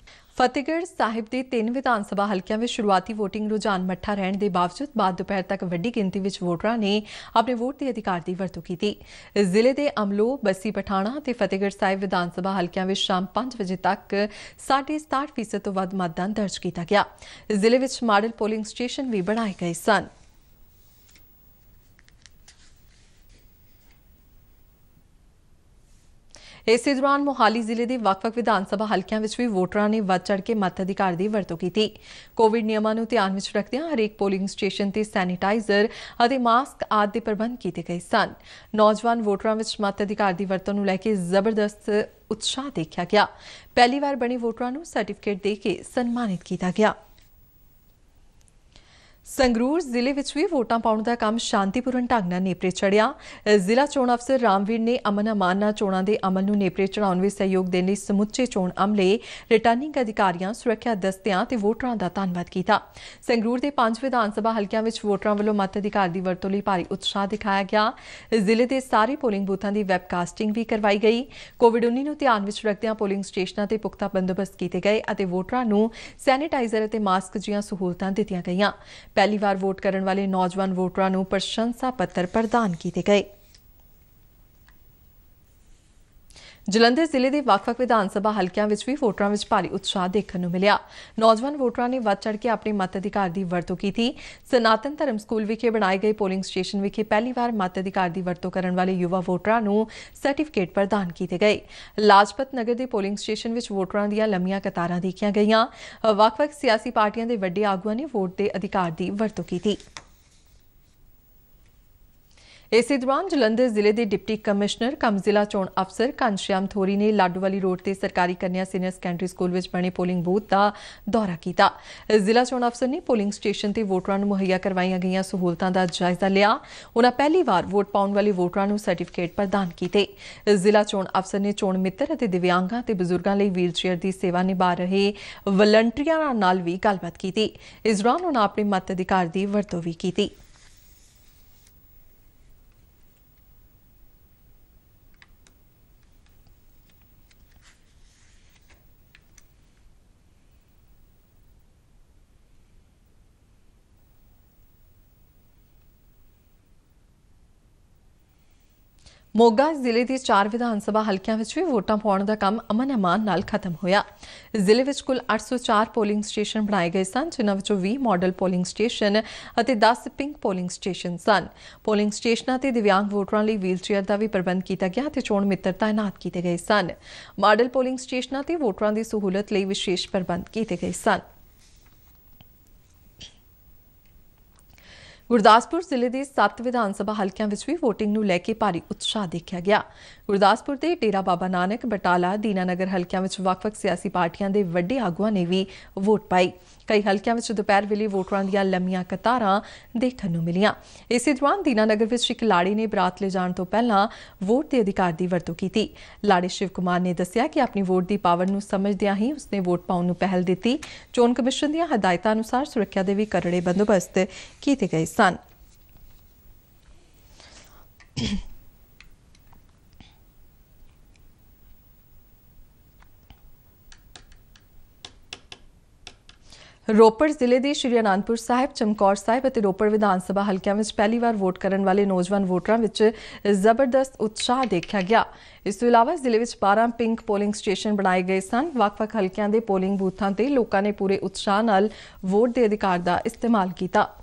ਫਤਿਹਗੜ੍ਹ ਸਾਹਿਬ ਦੇ 3 ਵਿਧਾਨ ਸਭਾ ਹਲਕਿਆਂ ਵਿੱਚ ਸ਼ੁਰੂਆਤੀ ਵੋਟਿੰਗ ਰੁਝਾਨ ਮੱਠਾ ਰਹਿਣ ਦੇ ਬਾਵਜੂਦ ਬਾਅਦ ਦੁਪਹਿਰ ਤੱਕ ਵੱਡੀ ਗਿਣਤੀ ਵਿੱਚ ਵੋਟਰਾਂ ਨੇ ਆਪਣੇ ਵੋਟ ਦੇ ਅਧਿਕਾਰ ਦੀ ਵਰਤੋਂ ਕੀਤੀ। ਜ਼ਿਲ੍ਹੇ ਦੇ ਅਮਲੋ, ਬੱਸੀ ਪਠਾਣਾ ਅਤੇ ਫਤਿਹਗੜ੍ਹ ਸਾਹਿਬ ਵਿਧਾਨ ਸਭਾ ਹਲਕਿਆਂ ਵਿੱਚ ਸ਼ਾਮ 5 ਵਜੇ ਤੱਕ 67% ਤੋਂ ਵੱਧ ਮਤਦਾਨ ਦਰਜ ਕੀਤਾ ਗਿਆ। ਜ਼ਿਲ੍ਹੇ ਵਿੱਚ ਮਾਡਲ ਪੋਲਿੰਗ ਸਟੇਸ਼ਨ ਵੀ ਬਣਾਏ ਗਏ ਸਨ। ਇਸੇ ਦੌਰਾਨ ਮੋਹਾਲੀ ਜ਼ਿਲ੍ਹੇ ਦੇ ਵੱਖ-ਵੱਖ ਵਿਧਾਨ ਸਭਾ ਹਲਕਿਆਂ ਵਿੱਚ ਵੀ ਵੋਟਰਾਂ ਨੇ ਵੱਧ ਚੜ੍ਹ ਕੇ ਮਤ ਅਧਿਕਾਰ ਦੀ ਵਰਤੋਂ ਕੀਤੀ। ਕੋਵਿਡ ਨਿਯਮਾਂ ਨੂੰ ਧਿਆਨ ਵਿੱਚ ਰੱਖਦਿਆਂ ਹਰੇਕ ਪੋਲਿੰਗ ਸਟੇਸ਼ਨ ਤੇ ਸੈਨੀਟਾਈਜ਼ਰ ਅਤੇ ਮਾਸਕ ਆਦਿ ਦੇ ਪ੍ਰਬੰਧ ਕੀਤੇ ਗਏ ਸਨ। ਨੌਜਵਾਨ ਵੋਟਰਾਂ ਵਿੱਚ ਮਤ ਅਧਿਕਾਰ ਦੀ ਵਰਤੋਂ ਨੂੰ ਲੈ ਕੇ ਜ਼ਬਰਦਸਤ ਉਤਸ਼ਾਹ ਦੇਖਿਆ ਗਿਆ। ਪਹਿਲੀ ਵਾਰ ਬਣੇ ਵੋਟਰਾਂ ਨੂੰ ਸਰਟੀਫਿਕੇਟ ਦੇ ਕੇ ਸਨਮਾਨਿਤ ਕੀਤਾ ਗਿਆ। ਸੰਗਰੂਰ ਜ਼ਿਲ੍ਹੇ ਵਿੱਚ ਵੀ ਵੋਟਾਂ ਪਾਉਣ ਦਾ ਕੰਮ ਸ਼ਾਂਤੀਪੂਰਨ ਢੰਗ ਨਾਲ ਨੇਪਰੇ ਚੜ੍ਹਿਆ। ਜ਼ਿਲ੍ਹਾ ਚੋਣ ਅਫਸਰ ਰਾਮਵੀਰ ਨੇ ਅਮਨ-ਅਮਾਨ ਨਾਲ ਚੋਣਾਂ ਦੇ ਅਮਲ ਨੂੰ ਨੇਪਰੇ ਚੜ੍ਹਾਉਣ ਵਿੱਚ ਸਹਿਯੋਗ ਦੇਣ ਲਈ ਸਮੁੱਚੇ ਚੋਣ ਅਮਲੇ, ਰਿਟਰਨਿੰਗ ਅਧਿਕਾਰੀਆਂ, ਸੁਰੱਖਿਆ ਦਸਤਿਆਂ ਤੇ ਵੋਟਰਾਂ ਦਾ ਧੰਨਵਾਦ ਕੀਤਾ। ਸੰਗਰੂਰ ਦੇ 5 ਵਿਧਾਨ ਸਭਾ ਹਲਕਿਆਂ ਵਿੱਚ ਵੋਟਰਾਂ ਵੱਲੋਂ ਮਤ ਅਧਿਕਾਰ ਦੀ ਵਰਤੋਂ ਲਈ ਭਾਰੀ ਉਤਸ਼ਾਹ ਦਿਖਾਇਆ ਗਿਆ। ਜ਼ਿਲ੍ਹੇ ਦੇ ਸਾਰੇ ਪੋਲਿੰਗ ਬੂਥਾਂ ਦੀ ਵੈਬਕਾਸਟਿੰਗ ਵੀ ਕਰਵਾਈ ਗਈ। ਕੋਵਿਡ-19 ਨੂੰ ਧਿਆਨ ਵਿੱਚ ਰੱਖਦਿਆਂ ਪੋਲਿੰਗ ਸਟੇਸ਼ਨਾਂ ਤੇ ਪੁਖਤਾ ਬੰਦੋਬਸਤ ਕੀਤੇ ਗਏ ਅਤੇ ਵੋਟਰਾਂ ਨੂੰ ਸੈਨੀਟਾਈਜ਼ਰ ਅਤੇ ਮਾਸਕ ਜਿਹੀਆਂ ਸਹੂਲਤਾਂ ਦਿੱਤੀਆਂ ਗਈਆਂ। ਪਹਿਲੀ ਵਾਰ ਵੋਟ ਕਰਨ ਵਾਲੇ ਨੌਜਵਾਨ ਵੋਟਰਾਂ ਨੂੰ ਪ੍ਰਸ਼ੰਸਾ ਪੱਤਰ ਪ੍ਰਦਾਨ ਕੀਤੇ ਗਏ। ਜਲੰਧਰ ਜ਼ਿਲ੍ਹੇ ਦੇ ਵੱਖ-ਵੱਖ ਵਿਧਾਨ ਸਭਾ ਹਲਕਿਆਂ ਵਿੱਚ ਵੀ ਵੋਟਰਾਂ ਵਿੱਚ ਭਾਰੀ ਉਤਸ਼ਾਹ ਦੇਖਣ ਨੂੰ ਮਿਲਿਆ। ਨੌਜਵਾਨ ਵੋਟਰਾਂ ਨੇ ਵੱਧ ਚੜ੍ਹ ਕੇ ਆਪਣੇ ਮਤ ਅਧਿਕਾਰ ਦੀ ਵਰਤੋਂ ਕੀਤੀ। ਸਨਾਤਨ ਧਰਮ ਸਕੂਲ ਵਿਖੇ ਬਣਾਏ ਗਏ ਪੋਲਿੰਗ ਸਟੇਸ਼ਨ ਵਿਖੇ ਪਹਿਲੀ ਵਾਰ ਮਤ ਅਧਿਕਾਰ ਦੀ ਵਰਤੋਂ ਕਰਨ ਵਾਲੇ ਯੁਵਾ ਵੋਟਰਾਂ ਨੂੰ ਸਰਟੀਫਿਕੇਟ ਪ੍ਰਦਾਨ ਕੀਤੇ ਗਏ। ਲਾਜਪਤ ਨਗਰ ਦੇ ਪੋਲਿੰਗ ਸਟੇਸ਼ਨ ਵਿੱਚ ਵੋਟਰਾਂ ਦੀਆਂ ਲੰਮੀਆਂ ਕਤਾਰਾਂ ਦੇਖੀਆਂ ਗਈਆਂ। ਵੱਖ-ਵੱਖ ਸਿਆਸੀ ਪਾਰਟੀਆਂ ਦੇ ਵੱਡੇ ਆਗੂਆਂ ਨੇ ਵੋਟ ਦੇ ਅਧਿਕਾਰ ਦੀ ਵਰਤੋਂ ਕੀਤੀ। ਇਸੇ ਦੌਰਾਨ ਜਲੰਧਰ ਜ਼ਿਲ੍ਹੇ ਦੇ ਡਿਪਟੀ ਕਮਿਸ਼ਨਰ ਕਮ ਜ਼ਿਲ੍ਹਾ ਚੋਣ ਅਫਸਰ ਘਨਸ਼ਿਆਮ ਥੋਰੀ ਨੇ ਲਾਡੋਵਾਲੀ ਰੋਡ ਤੇ ਸਰਕਾਰੀ ਕੰਨਿਆ ਸੀਨੀਅਰ ਸੈਕੰਡਰੀ ਸਕੂਲ ਵਿੱਚ ਬਣੇ ਪੋਲਿੰਗ ਬੂਥ ਦਾ ਦੌਰਾ ਕੀਤਾ। ਜ਼ਿਲ੍ਹਾ ਚੋਣ ਅਫਸਰ ਨੇ ਪੋਲਿੰਗ ਸਟੇਸ਼ਨ ਤੇ ਵੋਟਰਾਂ ਨੂੰ ਮੁਹੱਈਆ ਕਰਵਾਈਆਂ ਗਈਆਂ ਸਹੂਲਤਾਂ ਦਾ ਜਾਇਜ਼ਾ ਲਿਆ। ਉਨ੍ਹਾਂ ਪਹਿਲੀ ਵਾਰ ਵੋਟ ਪਾਉਣ ਵਾਲੇ ਵੋਟਰਾਂ ਨੂੰ ਸਰਟੀਫਿਕੇਟ ਪ੍ਰਦਾਨ ਕੀਤੇ। ਜ਼ਿਲ੍ਹਾ ਚੋਣ ਅਫਸਰ ਨੇ ਚੋਣ ਮਿੱਤਰ ਅਤੇ ਦਿਵਿਆਂਗਾਂ ਤੇ ਬਜ਼ੁਰਗਾਂ ਲਈ ਵੀਲ ਚੇਅਰ ਦੀ ਸੇਵਾ ਨਿਭਾ ਰਹੇ ਵਲੰਟੀਅਰਾਂ ਨਾਲ ਵੀ ਗੱਲਬਾਤ ਕੀਤੀ। ਇਸ ਦੌਰਾਨ ਉਨ੍ਹਾਂ ਆਪਣੇ ਮਤ ਅਧਿਕਾਰ ਦੀ ਵਰਤੋਂ ਵੀ ਕੀਤੀ। ਮੋਗਾ ਜ਼ਿਲ੍ਹੇ ਦੇ 4 ਵਿਧਾਨ ਸਭਾ ਹਲਕਿਆਂ ਵਿੱਚ ਵੀ ਵੋਟਾਂ ਪਾਉਣ ਦਾ ਕੰਮ ਅਮਨ-ਅਮਾਨ ਨਾਲ ਖਤਮ ਹੋਇਆ। ਜ਼ਿਲ੍ਹੇ ਵਿੱਚ ਕੁੱਲ 804 ਪੋਲਿੰਗ ਸਟੇਸ਼ਨ ਬਣਾਏ ਗਏ ਸਨ, ਜਿਨ੍ਹਾਂ ਵਿੱਚੋਂ 20 ਮਾਡਲ ਪੋਲਿੰਗ ਸਟੇਸ਼ਨ ਅਤੇ 10 ਪਿੰਕ ਪੋਲਿੰਗ ਸਟੇਸ਼ਨ ਸਨ। ਪੋਲਿੰਗ ਸਟੇਸ਼ਨਾਂ ਤੇ ਦਿਵਿਆਂਗ ਵੋਟਰਾਂ ਲਈ ਵੀਲ ਚੇਅਰ ਦਾ ਵੀ ਪ੍ਰਬੰਧ ਕੀਤਾ ਗਿਆ ਅਤੇ ਚੋਣ ਮਿੱਤਰ ਤਾਇਨਾਤ ਕੀਤੇ ਗਏ ਸਨ। ਮਾਡਲ ਪੋਲਿੰਗ ਸਟੇਸ਼ਨਾਂ ਤੇ ਵੋਟਰਾਂ ਦੀ ਸਹੂਲਤ ਲਈ ਵਿਸ਼ੇਸ਼ ਪ੍ਰਬੰਧ ਕੀਤੇ ਗਏ ਸਨ। ਗੁਰਦਾਸਪੁਰ ਜ਼ਿਲ੍ਹੇ ਦੇ 7 ਵਿਧਾਨ ਸਭਾ ਹਲਕਿਆਂ ਵਿੱਚ ਵੀ VOTING ਨੂੰ ਲੈ ਕੇ ਭਾਰੀ ਉਤਸ਼ਾਹ ਦੇਖਿਆ ਗਿਆ। ਗੁਰਦਾਸਪੁਰ ਦੇ ਡੇਰਾ ਬਾਬਾ ਨਾਨਕ, ਬਟਾਲਾ, ਦੀਨਾਨਗਰ ਹਲਕਿਆਂ ਵਿੱਚ ਵੱਖ-ਵੱਖ ਸਿਆਸੀ ਪਾਰਟੀਆਂ ਦੇ ਵੱਡੇ ਆਗੂਆਂ ਨੇ ਵੀ ਵੋਟ ਪਾਈ। ਕਈ ਹਲਕਿਆਂ ਵਿੱਚ ਦੁਪਹਿਰ ਵੇਲੇ ਵੋਟਰਾਂ ਦੀਆਂ ਲੰਮੀਆਂ ਕਤਾਰਾਂ ਦੇਖਣ ਨੂੰ ਮਿਲੀਆਂ। ਇਸੇ ਦੌਰਾਨ ਦੀਨਾਨਗਰ ਵਿੱਚ ਇੱਕ ਲਾੜੇ ਨੇ ਬਰਾਤ ਲੈ ਜਾਣ ਤੋਂ ਪਹਿਲਾਂ ਵੋਟ ਦੇ ਅਧਿਕਾਰ ਦੀ ਵਰਤੋਂ ਕੀਤੀ। ਲਾੜੇ ਸ਼ਿਵ ਕੁਮਾਰ ਨੇ ਦੱਸਿਆ ਕਿ ਆਪਣੀ ਵੋਟ ਦੀ ਪਾਵਰ ਨੂੰ ਸਮਝਦਿਆਂ ਹੀ ਉਸਨੇ ਵੋਟ ਪਾਉਣ ਨੂੰ ਪਹਿਲ ਦਿੱਤੀ। ਚੋਣ ਕਮਿਸ਼ਨ ਦੀਆਂ ਹਦਾਇਤਾਂ ਅਨੁਸਾਰ ਸੁਰੱਖਿਆ ਦੇ ਵੀ ਕਰੜੇ ਬੰਦੋਬਸਤ ਕੀਤੇ ਗਏ ਸਨ। ਰੋਪੜ ਜ਼ਿਲ੍ਹੇ ਦੇ ਸ਼੍ਰੀ ਅਨੰਦਪੁਰ ਸਾਹਿਬ, ਚਮਕੌਰ ਸਾਹਿਬ ਅਤੇ ਰੋਪੜ ਵਿਧਾਨ ਸਭਾ ਹਲਕਿਆਂ ਵਿੱਚ ਪਹਿਲੀ ਵਾਰ ਵੋਟ ਕਰਨ ਵਾਲੇ ਨੌਜਵਾਨ ਵੋਟਰਾਂ ਵਿੱਚ ਜ਼ਬਰਦਸਤ ਉਤਸ਼ਾਹ ਦੇਖਿਆ ਗਿਆ। ਇਸ ਤੋਂ ਇਲਾਵਾ ਜ਼ਿਲ੍ਹੇ ਵਿੱਚ 12 ਪਿੰਕ ਪੋਲਿੰਗ ਸਟੇਸ਼ਨ ਬਣਾਏ ਗਏ ਸਨ। ਵੱਖ-ਵੱਖ ਹਲਕਿਆਂ ਦੇ ਪੋਲਿੰਗ ਬੂਥਾਂ ਤੇ ਲੋਕਾਂ ਨੇ ਪੂਰੇ ਉਤਸ਼ਾਹ ਨਾਲ ਵੋਟ ਦੇ ਅਧਿਕਾਰ ਦਾ ਇਸਤੇਮਾਲ ਕੀਤਾ।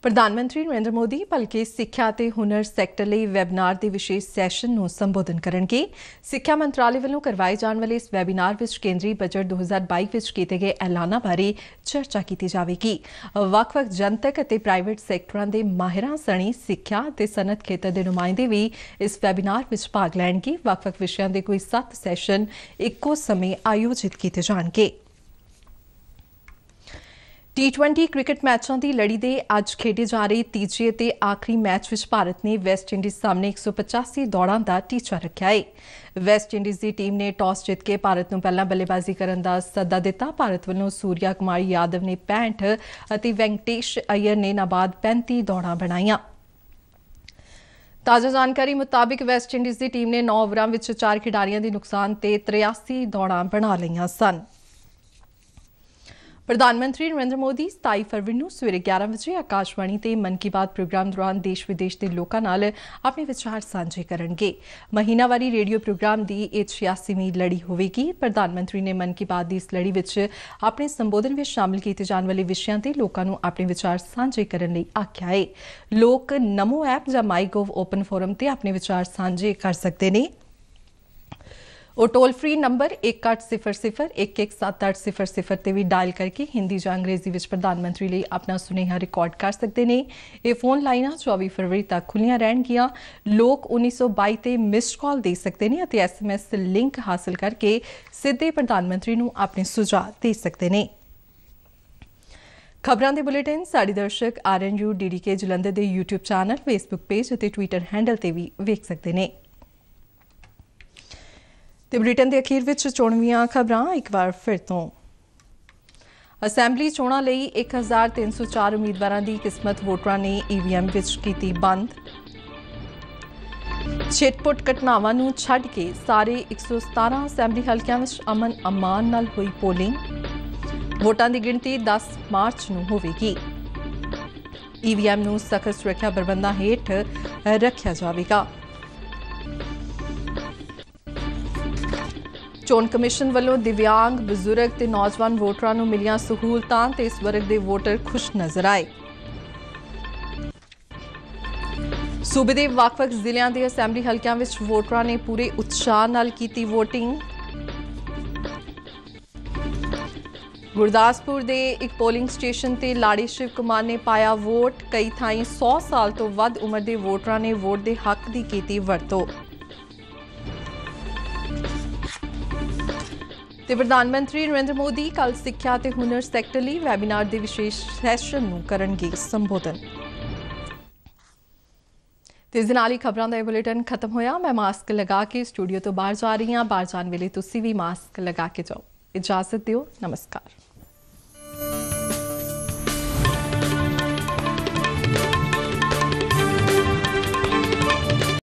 ਪ੍ਰਧਾਨ ਮੰਤਰੀ ਨਰਿੰਦਰ ਮੋਦੀ ਭਲਕੇ ਸਿੱਖਿਆ ਅਤੇ ਹੁਨਰ ਸੈਕਟਰ ਲਈ ਵੈਬੀਨਾਰ ਦੇ ਵਿਸ਼ੇਸ਼ ਸੈਸ਼ਨ ਨੂੰ ਸੰਬੋਧਨ ਕਰਨਗੇ। ਸਿੱਖਿਆ ਮੰਤਰਾਲੇ ਵੱਲੋਂ ਕਰਵਾਏ ਜਾਣ ਵਾਲੇ ਇਸ ਵੈਬੀਨਾਰ ਵਿੱਚ ਕੇਂਦਰੀ ਬਜਟ 2022 ਵਿੱਚ ਕੀਤੇ ਗਏ ਐਲਾਨਾਂ ਬਾਰੇ ਚਰਚਾ ਕੀਤੀ ਜਾਵੇਗੀ। ਵੱਖ-ਵੱਖ ਜਨਤਕ ਅਤੇ ਪ੍ਰਾਈਵੇਟ ਸੈਕਟਰਾਂ ਦੇ ਮਾਹਿਰਾਂ ਸਣੀ ਸਿੱਖਿਆ ਅਤੇ ਸਨਅਤ ਖੇਤਰ ਦੇ ਨੁਮਾਇੰਦੇ ਵੀ ਇਸ ਵੈਬੀਨਾਰ ਵਿੱਚ ਭਾਗ ਲੈਣਗੇ। ਵੱਖ-ਵੱਖ ਵਿਸ਼ਿਆਂ ਦੇ ਕੋਈ 7 ਸੈਸ਼ਨ ਇੱਕੋ ਸਮੇਂ ਆਯੋਜਿਤ ਕੀਤੇ ਜਾਣਗੇ। T20 ਕ੍ਰਿਕਟ ਮੈਚਾਂ ਦੀ ਲੜੀ ਦੇ ਅੱਜ ਖੇਡੇ ਜਾ ਰਹੇ ਤੀਜੇ ਅਤੇ ਆਖਰੀ ਮੈਚ ਵਿੱਚ ਭਾਰਤ ਨੇ ਵੈਸਟ ਇੰਡੀਜ਼ ਸਾਹਮਣੇ 185 ਦੌੜਾਂ ਦਾ ਟੀਚਾ ਰੱਖਿਆ ਹੈ। ਵੈਸਟ ਇੰਡੀਜ਼ ਦੀ ਟੀਮ ਨੇ ਟਾਸ ਜਿੱਤ ਕੇ ਭਾਰਤ ਨੂੰ ਪਹਿਲਾਂ ਬੱਲੇਬਾਜ਼ੀ ਕਰਨ ਦਾ ਸੱਦਾ ਦਿੱਤਾ। ਭਾਰਤ ਵੱਲੋਂ ਸੂਰਿਆ ਕੁਮਾਰ ਯਾਦਵ ਨੇ 65 ਅਤੇ ਵੈਂਕਟੇਸ਼ ਅਈਅਰ ਨੇ ਨਾਬਾਦ 35 ਦੌੜਾਂ ਬਣਾਈਆਂ। ਤਾਜ਼ਾ ਜਾਣਕਾਰੀ ਮੁਤਾਬਿਕ ਵੈਸਟ ਇੰਡੀਜ਼ ਦੀ ਟੀਮ ਨੇ 9 ਓਵਰਾਂ ਵਿੱਚ 4 ਖਿਡਾਰੀਆਂ ਦੇ ਨੁਕਸਾਨ ਤੇ 83 ਦੌੜਾਂ ਬਣਾ ਲਈਆਂ ਸਨ। ਪ੍ਰਧਾਨ ਮੰਤਰੀ ਨਰਿੰਦਰ ਮੋਦੀ 27 ਫਰਵਰੀ ਨੂੰ ਸਵੇਰੇ 11 ਵਜੇ ਆਕਾਸ਼ਵਾਣੀ ਤੇ ਮਨ ਕੀ ਬਾਤ ਪ੍ਰੋਗਰਾਮ ਦੌਰਾਨ ਦੇਸ਼ ਵਿਦੇਸ਼ ਦੇ ਲੋਕਾਂ ਨਾਲ ਆਪਣੇ ਵਿਚਾਰ ਸਾਂਝੇ ਕਰਨਗੇ। ਮਹੀਨਾਵਾਰੀ ਰੇਡੀਓ ਪ੍ਰੋਗਰਾਮ ਦੀ ਇਹ 86ਵੀਂ ਲੜੀ ਹੋਵੇਗੀ। ਪ੍ਰਧਾਨ ਮੰਤਰੀ ਨੇ ਮਨ ਕੀ ਬਾਤ ਦੀ ਇਸ ਲੜੀ ਵਿੱਚ ਆਪਣੇ ਸੰਬੋਧਨ ਵਿੱਚ ਸ਼ਾਮਲ ਕੀਤੇ ਜਾਣ ਵਾਲੇ ਵਿਸ਼ਿਆਂ ਤੇ ਲੋਕਾਂ ਨੂੰ ਆਪਣੇ ਵਿਚਾਰ ਸਾਂਝੇ ਕਰਨ ਲਈ ਆਖਿਆ ਹੈ। ਲੋਕ ਨਮੋ ਐਪ ਜਾਂ ਮਾਈਗੋਵ ਓਪਨ ਫੋਰਮ ਤੇ ਆਪਣੇ ਵਿਚਾਰ ਸਾਂਝੇ ਕਰ ਸਕਦੇ ਨੇ। ਉਹ ਟੋਲ ਫ੍ਰੀ ਨੰਬਰ 1800-117800 ਤੇ ਵੀ ਡਾਇਲ ਕਰਕੇ ਹਿੰਦੀ ਜਾਂ ਅੰਗਰੇਜ਼ੀ ਵਿੱਚ ਪ੍ਰਧਾਨ ਮੰਤਰੀ ਲਈ ਆਪਣਾ ਸੁਨੇਹਾ ਰਿਕਾਰਡ ਕਰ ਸਕਦੇ ਨੇ। ਇਹ ਫੋਨ ਲਾਈਨਾਂ 24 ਫਰਵਰੀ ਤੱਕ ਖੁੱਲੀਆਂ ਰਹਿਣਗੀਆਂ। ਲੋਕ 1922 ਤੇ ਮਿਸਡ ਕਾਲ ਦੇ ਸਕਦੇ ਨੇ ਅਤੇ SMS ਲਿੰਕ ਹਾਸਲ ਕਰਕੇ ਸਿੱਧੇ ਪ੍ਰਧਾਨ ਮੰਤਰੀ ਨੂੰ ਆਪਣੇ ਸੁਝਾਅ ਦੇ ਸਕਦੇ ਨੇ। ਖਬਰਾਂ ਦੇ ਬੁਲੇਟਿਨ ਸਾਡੇ ਦਰਸ਼ਕ RNU DDK ਜਲੰਧਰ ਦੇ YouTube ਚੈਨਲ, Facebook ਪੇਜ ਅਤੇ ਟਵਿੱਟਰ ਹੈਂਡਲ ਤੇ ਵੀ ਵੇਖ ਸਕਦੇ ਨੇ। ਤੇ ਬੁਲੇਟਿਨ ਦੇ ਅਖੀਰ ਵਿੱਚ ਚੋਣਵੀਆਂ ਖਬਰਾਂ ਇੱਕ ਵਾਰ ਫਿਰ ਤੋਂ। ਅਸੈਂਬਲੀ ਚੋਣਾਂ ਲਈ 1304 ਉਮੀਦਵਾਰਾਂ ਦੀ ਕਿਸਮਤ ਵੋਟਰਾਂ ਨੇ EVM ਵਿੱਚ ਕੀਤੀ ਬੰਦ। ਛਿਟਪੁਟ ਘਟਨਾਵਾਂ ਨੂੰ ਛੱਡ ਕੇ ਸਾਰੇ 117 ਅਸੈਂਬਲੀ ਹਲਕਿਆਂ ਵਿੱਚ ਅਮਨ ਅਮਾਨ ਨਾਲ ਹੋਈ ਪੋਲਿੰਗ। ਵੋਟਾਂ ਦੀ ਗਿਣਤੀ 10 ਮਾਰਚ ਨੂੰ ਹੋਵੇਗੀ। EVM ਨੂੰ ਸਖਤ ਸੁਰੱਖਿਆ ਪ੍ਰਬੰਧਾਂ ਹੇਠ ਰੱਖਿਆ ਜਾਵੇਗਾ। ਚੋਣ ਕਮਿਸ਼ਨ ਵੱਲੋਂ ਦਿਵਿਆਂਗ, ਬਜ਼ੁਰਗ ਤੇ ਨੌਜਵਾਨ ਵੋਟਰਾਂ ਨੂੰ ਮਿਲੀਆਂ ਸਹੂਲਤਾਂ ਤੇ ਇਸ ਵਰਗ ਦੇ ਵੋਟਰ ਖੁਸ਼ ਨਜ਼ਰ ਆਏ। ਸੂਬੇ ਦੇ ਵੱਖ-ਵੱਖ ਜ਼ਿਲ੍ਹਿਆਂ ਦੇ ਅਸੈਂਬਲੀ ਹਲਕਿਆਂ ਵਿੱਚ ਵੋਟਰਾਂ ਨੇ ਪੂਰੇ ਉਤਸ਼ਾਹ ਨਾਲ ਕੀਤੀ VOTING। ਗੁਰਦਾਸਪੁਰ ਦੇ ਇੱਕ ਪੋਲਿੰਗ ਸਟੇਸ਼ਨ ਤੇ ਲਾੜੇ ਸ਼ਿਵ ਕੁਮਾਰ ਨੇ ਪਾਇਆ ਵੋਟ। ਕਈ ਥਾਈਂ 100 ਸਾਲ ਤੋਂ ਵੱਧ ਉਮਰ ਦੇ ਵੋਟਰਾਂ ਨੇ ਵੋਟ ਦੇ ਹੱਕ ਦੀ ਕੀਤੀ ਵਰਤੋਂ। ਤੇ ਪ੍ਰਧਾਨ ਮੰਤਰੀ ਨਰਿੰਦਰ ਮੋਦੀ ਕੱਲ੍ਹ ਸਿੱਖਿਆ ਤੇ ਹੁਨਰ ਸੈਕਟਰ ਲਈ ਵੈਬੀਨਾਰ ਦੇ ਵਿਸ਼ੇਸ਼ ਸੈਸ਼ਨ ਨੂੰ ਕਰਨਗੇ ਸੰਬੋਧਨ। ਤੇ ਇਸ ਨਾਲ ਹੀ ਖਬਰਾਂ ਦਾ ਇਹ ਬੁਲੇਟਿਨ ਖਤਮ ਹੋਇਆ। ਮੈਂ ਮਾਸਕ ਲਗਾ ਕੇ ਸਟੂਡੀਓ ਤੋਂ ਬਾਹਰ ਜਾ ਰਹੀ ਹਾਂ। ਬਾਹਰ ਜਾਣ ਵੇਲੇ ਤੁਸੀਂ ਵੀ ਮਾਸਕ ਲਗਾ ਕੇ ਜਾਓ। ਇਜਾਜ਼ਤ ਦਿਓ। ਨਮਸਕਾਰ।